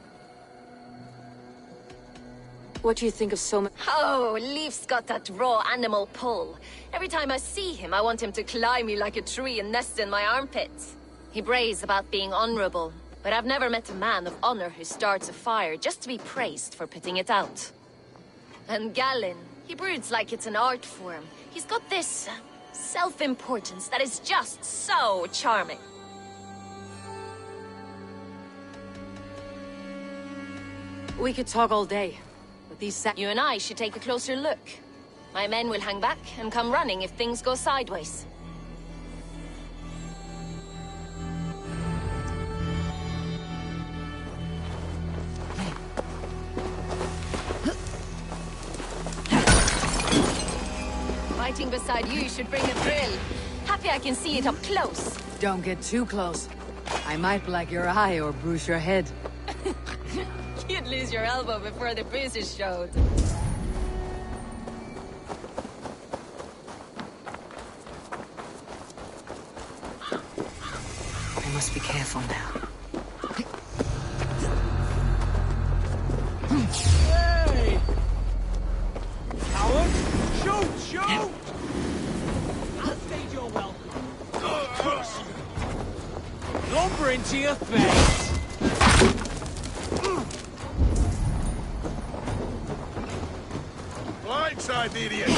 What do you think of Soma? Oh, Leaf's got that raw animal pull. Every time I see him, I want him to climb me like a tree and nest in my armpits. He brays about being honorable, but I've never met a man of honor who starts a fire just to be praised for putting it out. And Gallin, he broods like it's an art form. He's got this self-importance that is just so charming. We could talk all day, but these You and I should take a closer look. My men will hang back and come running if things go sideways. Fighting beside you should bring a thrill. Happy I can see it up close. Don't get too close. I might black your eye or bruise your head. You'd lose your elbow before the bruises showed. I must be careful now. Hey! Coward! Shoot! Shoot! I'll stage your welcome. Lumber into your face! Blindside the idiot!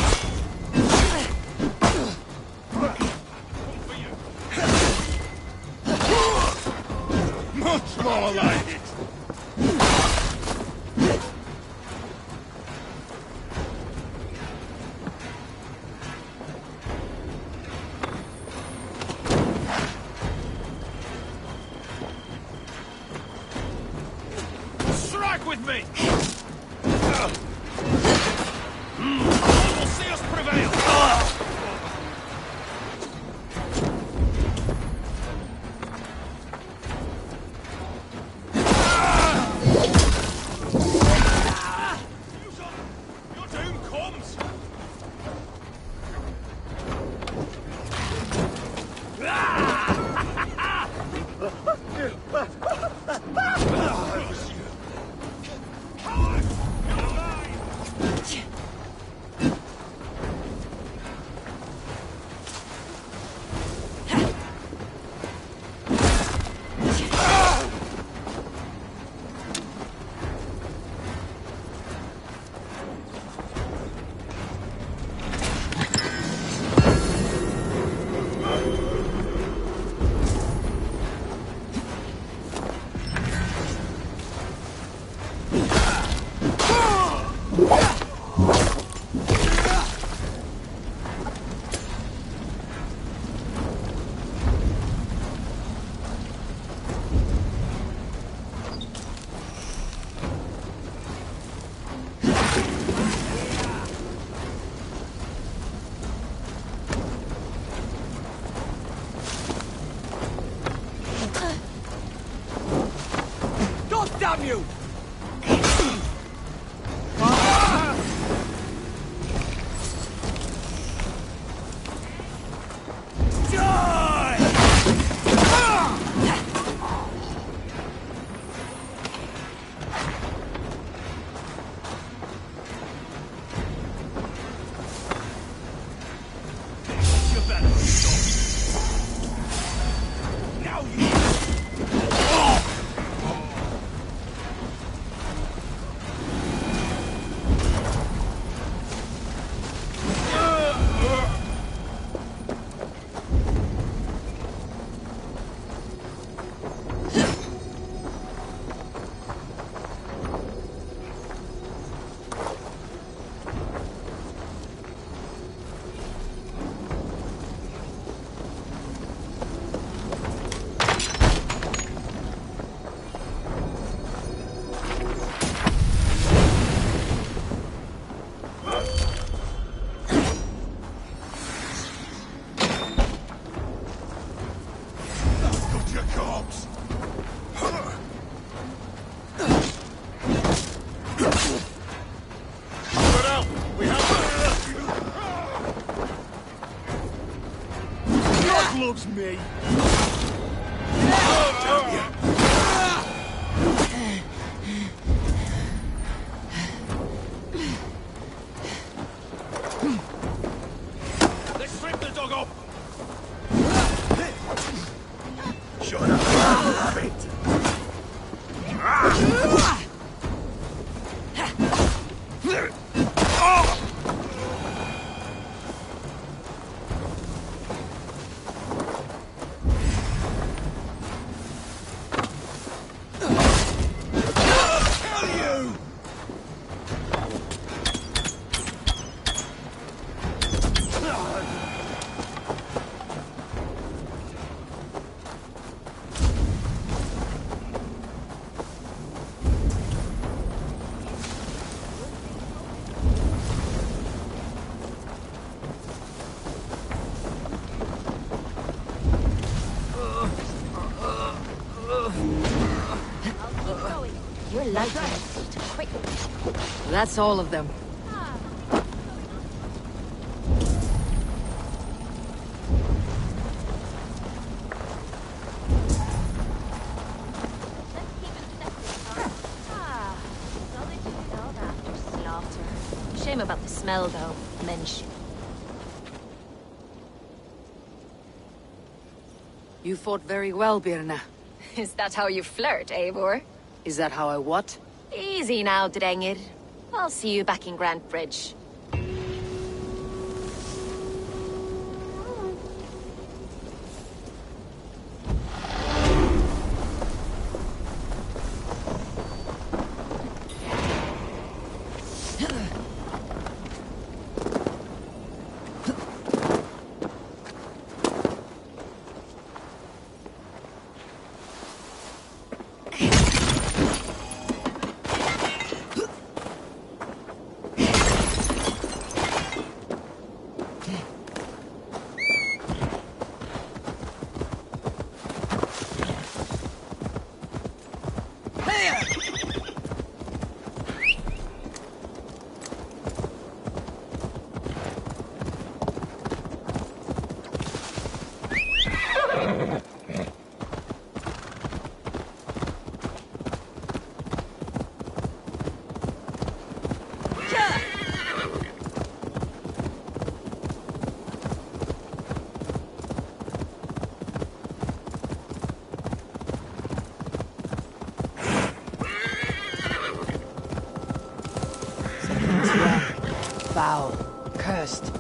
Much more like it! Strike with me! Will see us prevail! Your doom comes! loves me. Oh, damn you! Let's strip the doggo! Shut up, rabbit! You're lighting too quick. That's all of them. Shame about the smell, though. Mensch. You fought very well, Birna. Is that how you flirt, Eivor? Is that how I what? Easy now, Drengir. I'll see you back in Grand Bridge. Foul. Cursed.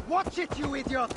Watch it, you idiot!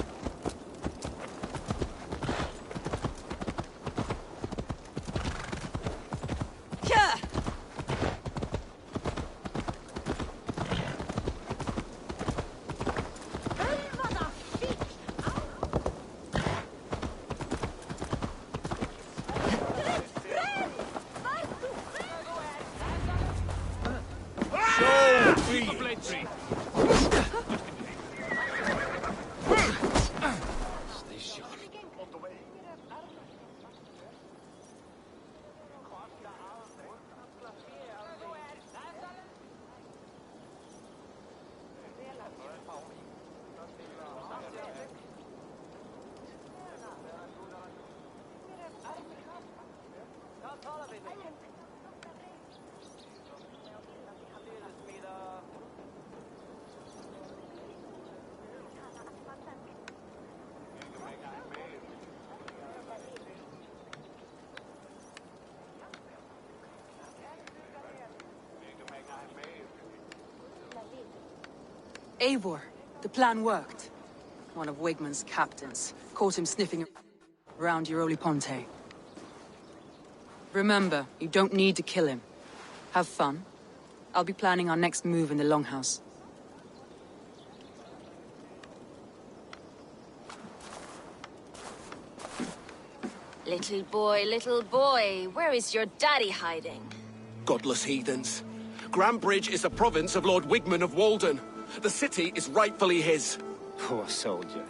Eivor, the plan worked. One of Wigmund's captains caught him sniffing around Euroli Ponte. Remember, you don't need to kill him. Have fun. I'll be planning our next move in the Longhouse. Little boy, where is your daddy hiding? Godless heathens. Grambridge is a province of Lord Wigmund of Walden. The city is rightfully his. Poor soldier.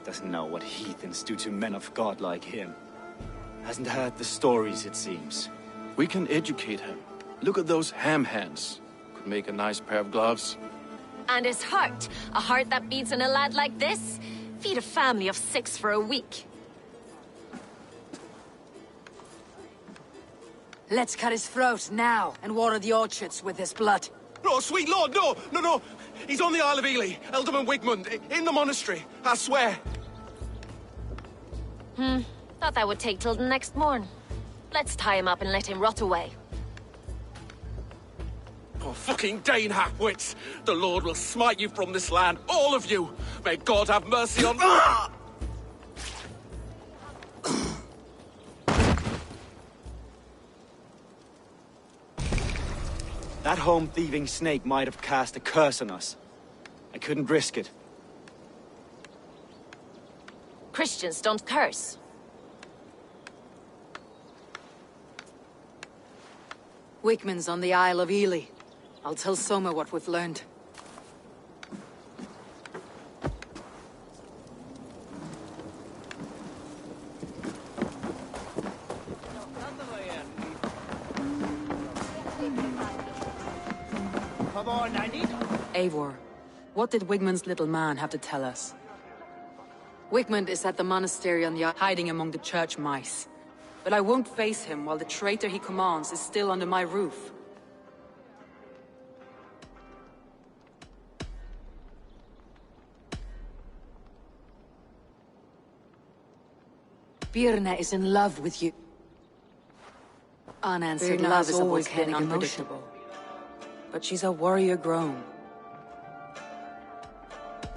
Doesn't know what heathens do to men of God like him. Hasn't heard the stories, it seems. We can educate him. Look at those ham hands. Could make a nice pair of gloves. And his heart. A heart that beats in a lad like this? Feed a family of 6 for a week. Let's cut his throat now and water the orchards with his blood. Oh, sweet lord, no, no, no. He's on the Isle of Ely, Ealdorman Wigmund, in the monastery, I swear. Thought that would take till the next morn. Let's tie him up and let him rot away. Oh, fucking Dane half-wits! The Lord will smite you from this land, all of you! May God have mercy on... That home-thieving snake might have cast a curse on us. I couldn't risk it. Christians don't curse. Wickman's on the Isle of Ely. I'll tell Soma what we've learned. Come on, I need... Eivor, what did Wigmund's little man have to tell us? Wigmund is at the monastery on the island, hiding among the church mice. But I won't face him while the traitor he commands is still under my roof. Birna is in love with you. Unanswered Birna love has is a always been volcanic emotion. unpredictable. But she's a warrior grown.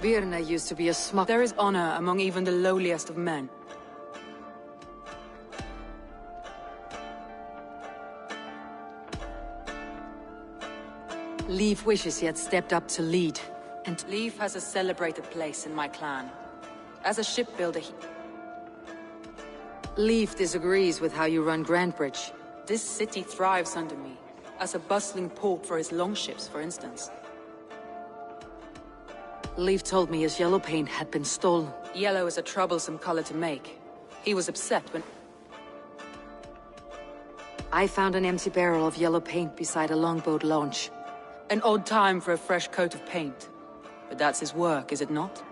Birna used to be a smug. There is honor among even the lowliest of men. Leif wishes he had stepped up to lead. And Leif has a celebrated place in my clan. As a shipbuilder, Leif disagrees with how you run Grantbridge. This city thrives under me. As a bustling port for his longships, for instance. Leif told me his yellow paint had been stolen. Yellow is a troublesome color to make. He was upset when... I found an empty barrel of yellow paint beside a longboat launch. An odd time for a fresh coat of paint. But that's his work, is it not?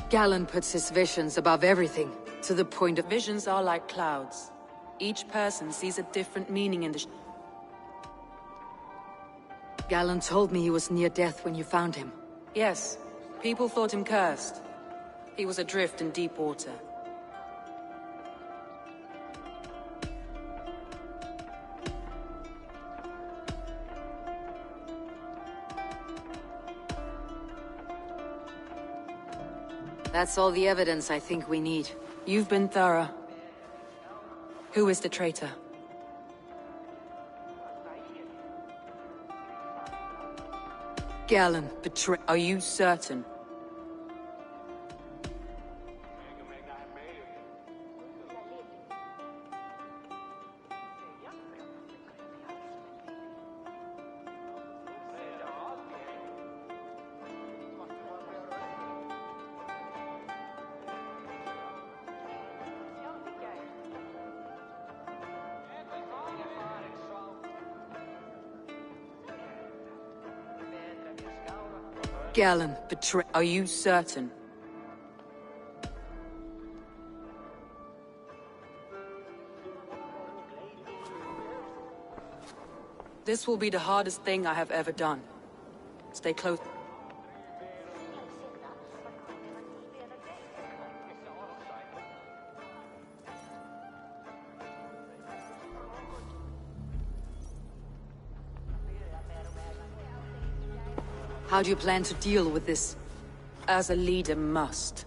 Galen puts his visions above everything, to the point of... Visions are like clouds. Each person sees a different meaning in the... Galen told me he was near death when you found him. Yes. People thought him cursed. He was adrift in deep water. That's all the evidence I think we need. You've been thorough. Who is the traitor? Galen betrayed... Are you certain? Galen betrayed... Are you certain? This will be the hardest thing I have ever done. Stay close. How do you plan to deal with this? As a leader must.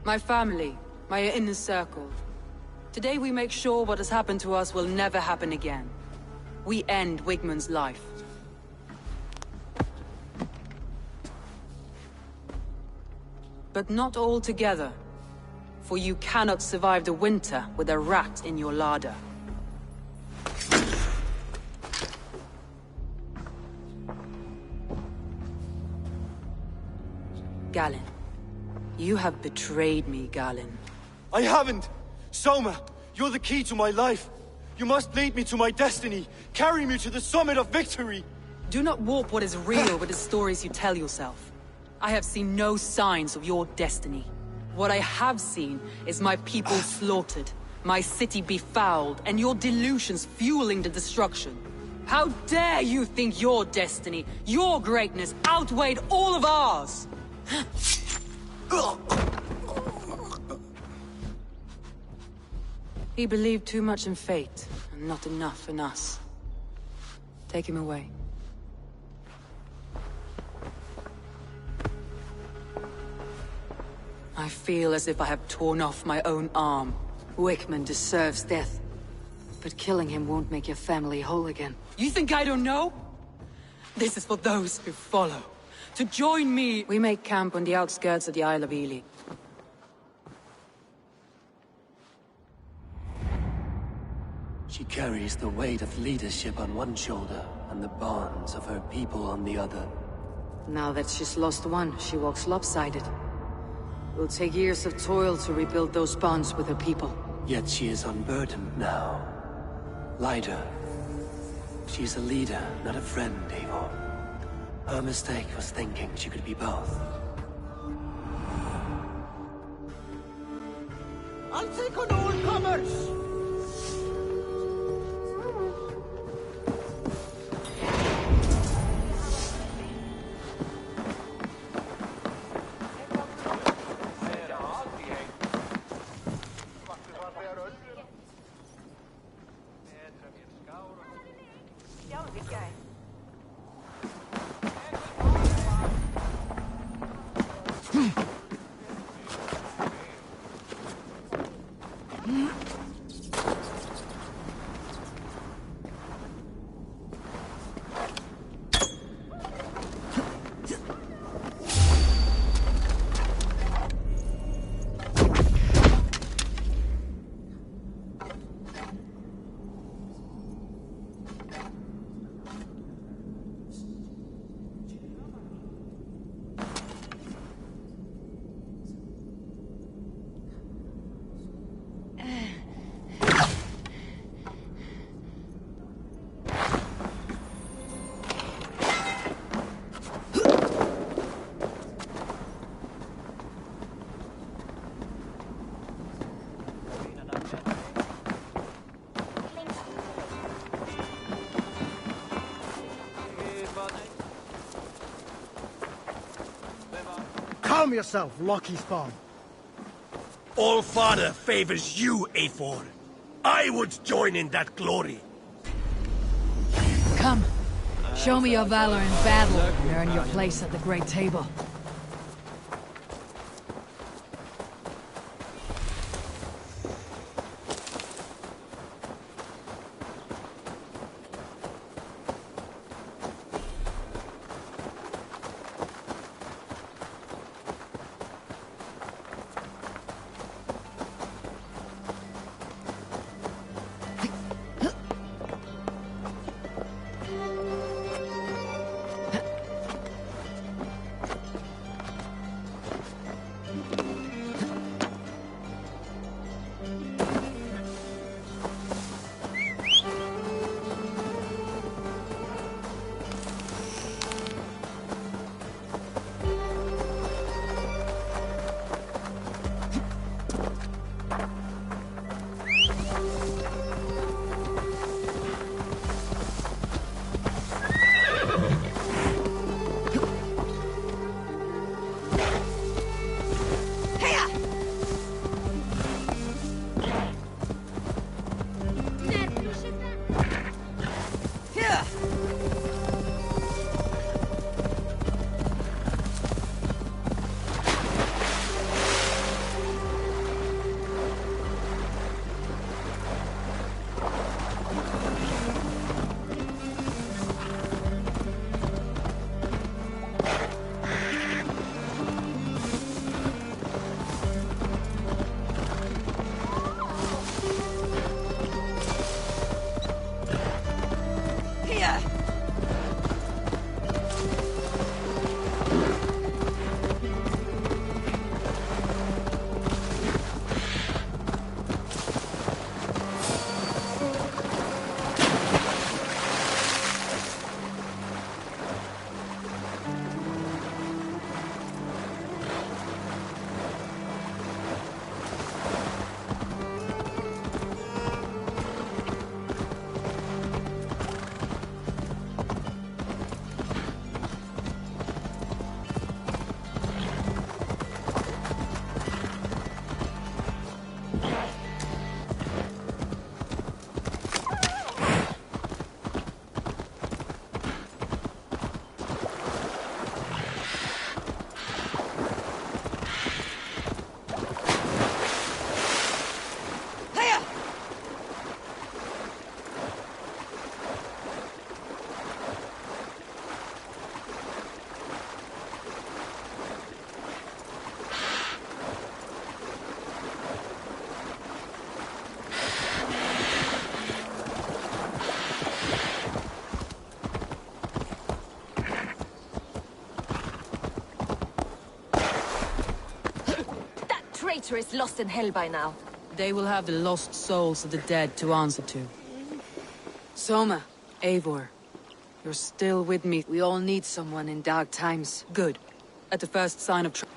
My family, my inner circle. Today we make sure what has happened to us will never happen again. We end Wigmund's life. But not all together. For you cannot survive the winter with a rat in your larder. Galen. You have betrayed me, Galen. I haven't! Soma, you're the key to my life. You must lead me to my destiny. Carry me to the summit of victory. Do not warp what is real with the stories you tell yourself. I have seen no signs of your destiny. What I have seen is my people slaughtered, my city befouled, and your delusions fueling the destruction. How dare you think your destiny, your greatness, outweighed all of ours? He believed too much in fate, and not enough in us. Take him away. I feel as if I have torn off my own arm. Wickman deserves death. But killing him won't make your family whole again. You think I don't know? This is for those who follow. To join me! We make camp on the outskirts of the Isle of Ely. She carries the weight of leadership on one shoulder, and the bonds of her people on the other. Now that she's lost one, she walks lopsided. It will take years of toil to rebuild those bonds with her people. Yet she is unburdened now. Lighter. She's a leader, not a friend, Eivor. Her mistake was thinking she could be both. I'll take on all comers! Calm yourself, lucky spawn. All Father favors you, Ps4. I would join in that glory. Come. Show me your valor in battle and earn your place at the great table. traitor is lost in hell by now. They will have the lost souls of the dead to answer to. Soma, Eivor, you're still with me. We all need someone in dark times. Good. At the first sign of trouble.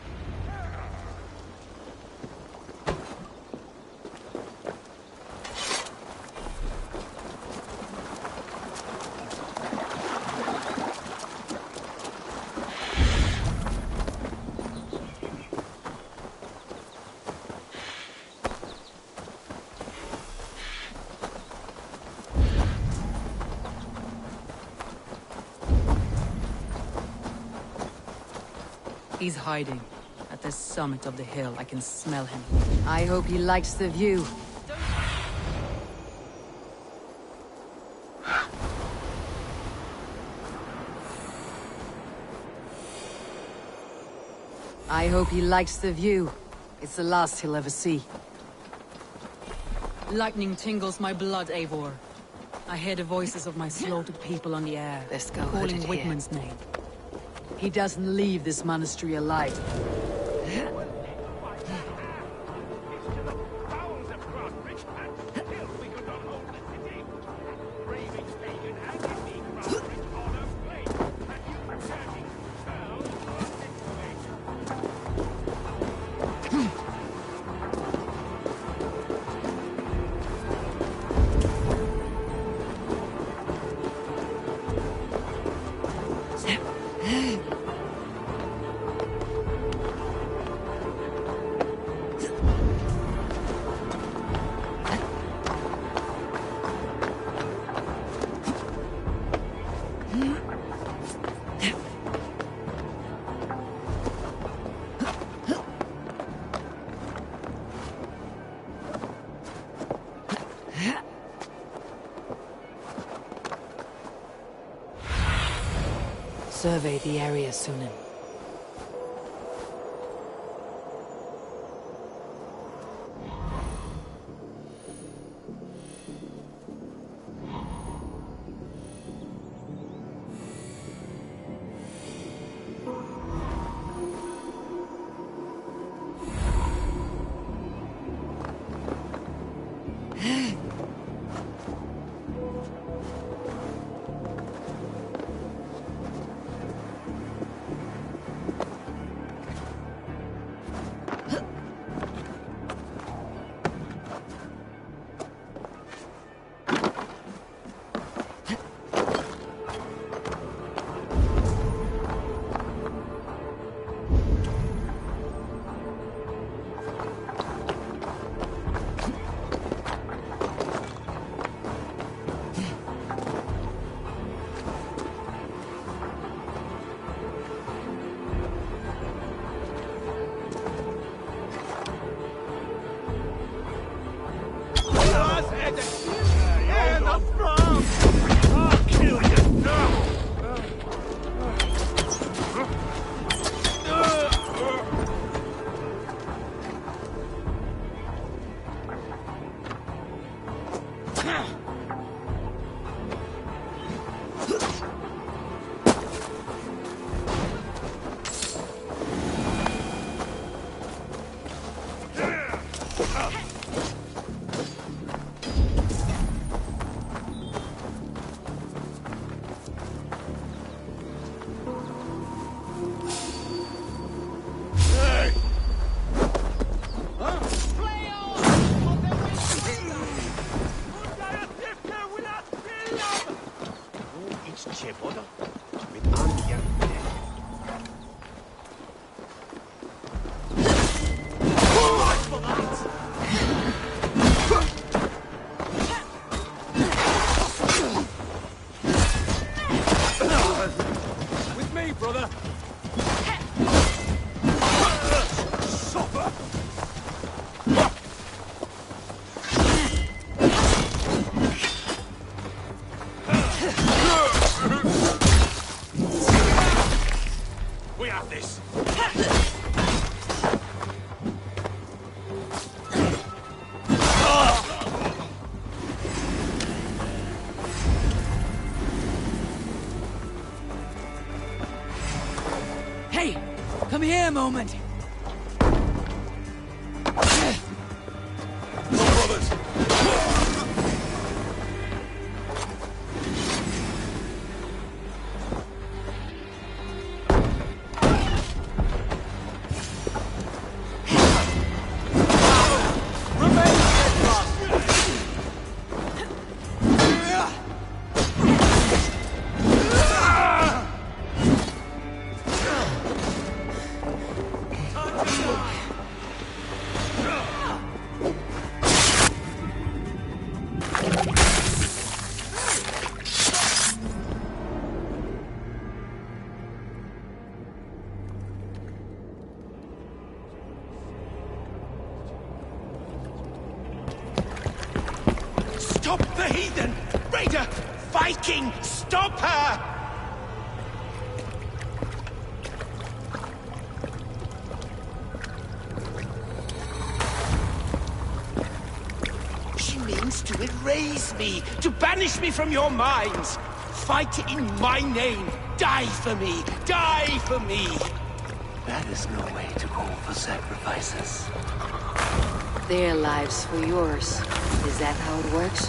He's hiding. At the summit of the hill, I can smell him. I hope he likes the view. I hope he likes the view. It's the last he'll ever see. Lightning tingles my blood, Eivor. I hear the voices of my slaughtered people on the air. Let's go. Calling Wigmund's name. He doesn't leave this monastery alive. Survey the area, Sunan. Come here a moment. Stop the heathen! Raider! Viking! Stop her! She means to erase me, to banish me from your minds. Fight in my name. Die for me. Die for me. That is no way to call for sacrifices. Their lives for yours. Is that how it works?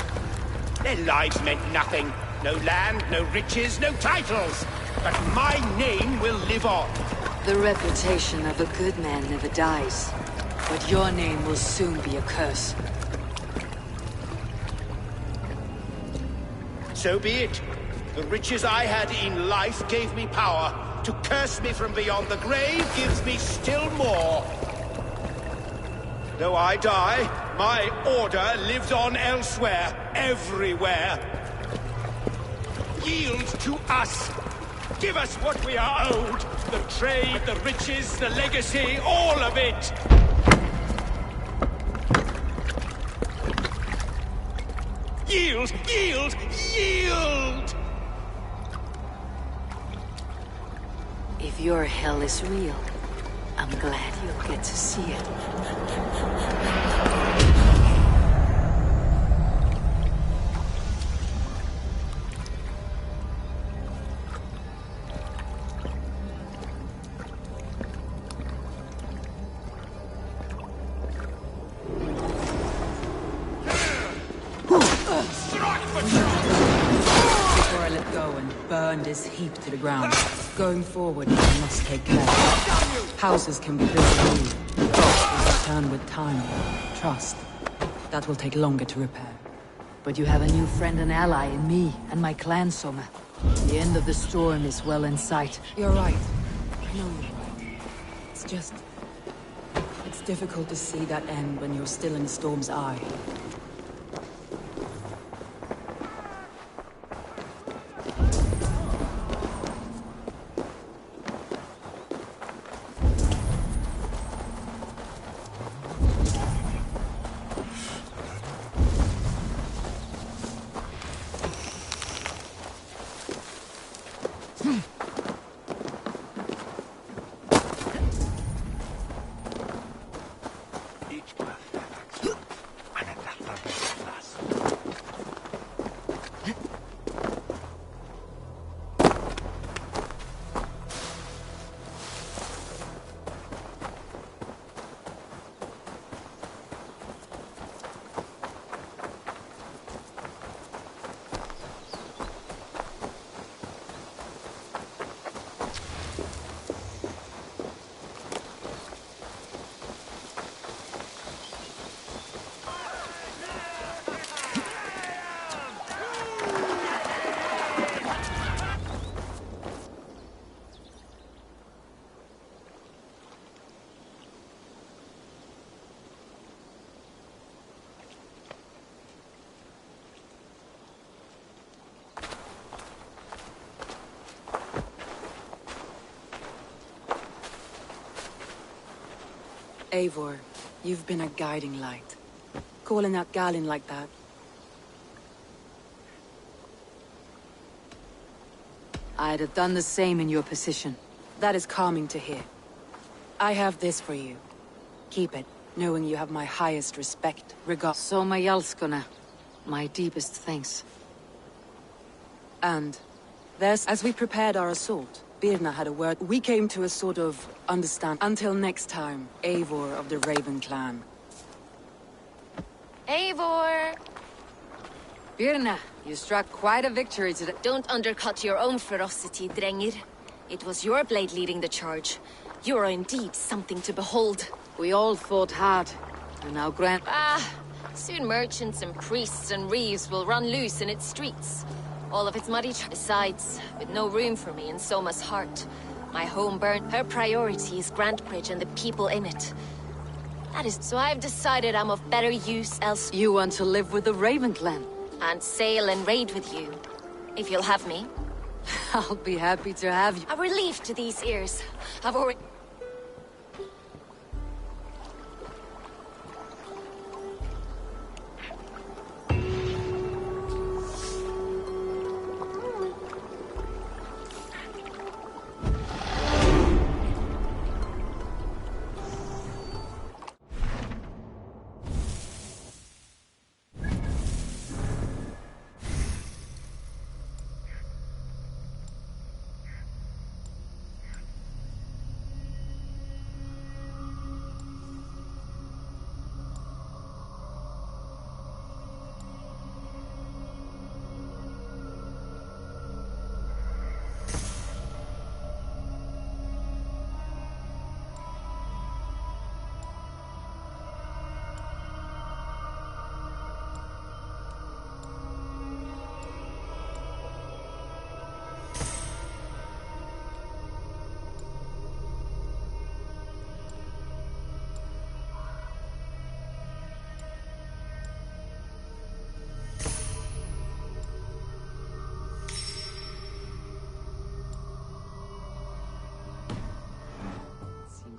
Their lives meant nothing. No land, no riches, no titles. But my name will live on. The reputation of a good man never dies. But your name will soon be a curse. So be it. The riches I had in life gave me power. To curse me from beyond the grave gives me still more. Though I die, my order lives on elsewhere, everywhere. Yield to us. Give us what we are owed. The trade, the riches, the legacy, all of it. Yield! Yield! Yield! If your hell is real, I'm glad you'll get to see it. Before I let go and burn this heap to the ground, going forward, I must take care. Houses can be built anew. Will return with time. Trust. That will take longer to repair. But you have a new friend and ally in me and my clan, Soma. The end of the storm is well in sight. You're right. I know you're right. It's just... it's difficult to see that end when you're still in the storm's eye. Eivor, you've been a guiding light. Calling out Galinn like that. I'd have done the same in your position. That is calming to hear. I have this for you. Keep it, knowing you have my highest respect, regard. Soma Jalskona. My deepest thanks. And there's... as we prepared our assault, Birna had a word. We came to a sort of understand. Until next time, Eivor of the Raven clan. Eivor! Birna, you struck quite a victory today. Don't undercut your own ferocity, Drengir. It was your blade leading the charge. You are indeed something to behold. We all fought hard, and now Grant... soon merchants and priests and reeves will run loose in its streets. All of its muddy besides, with no room for me in Soma's heart. My home burned. Her priority is Grantbridge and the people in it. That is... so I've decided I'm of better use else... You want to live with the Raven clan? And sail and raid with you. If you'll have me. I'll be happy to have you. A relief to these ears. I've already...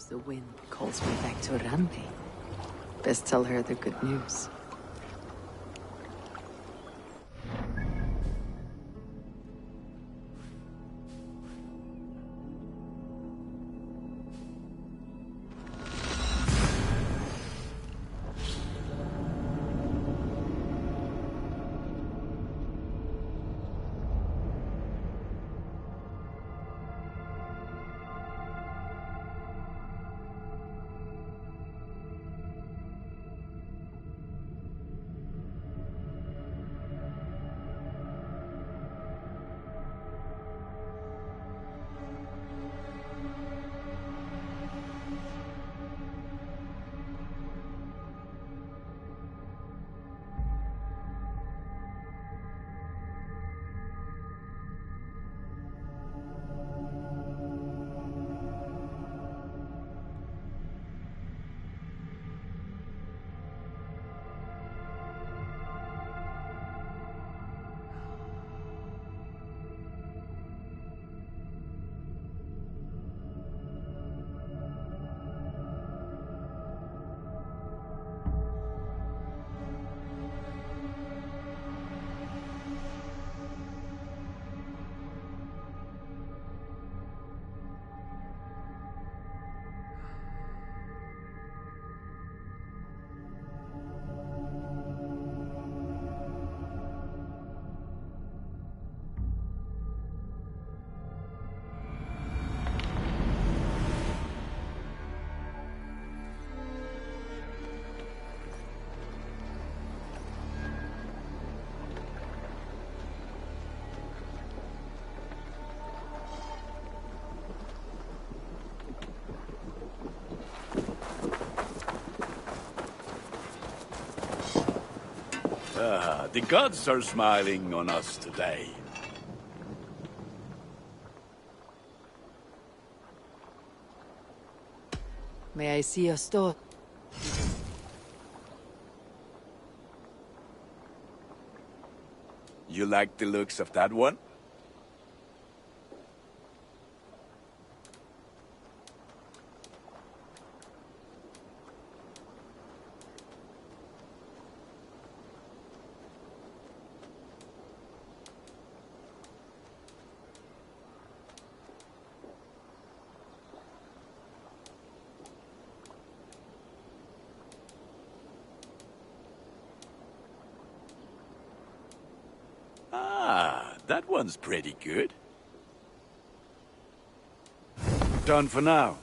Perhaps the wind calls me back to Randi. Best tell her the good news. The gods are smiling on us today. May I see your store? You like the looks of that one? That one's pretty good. Done for now.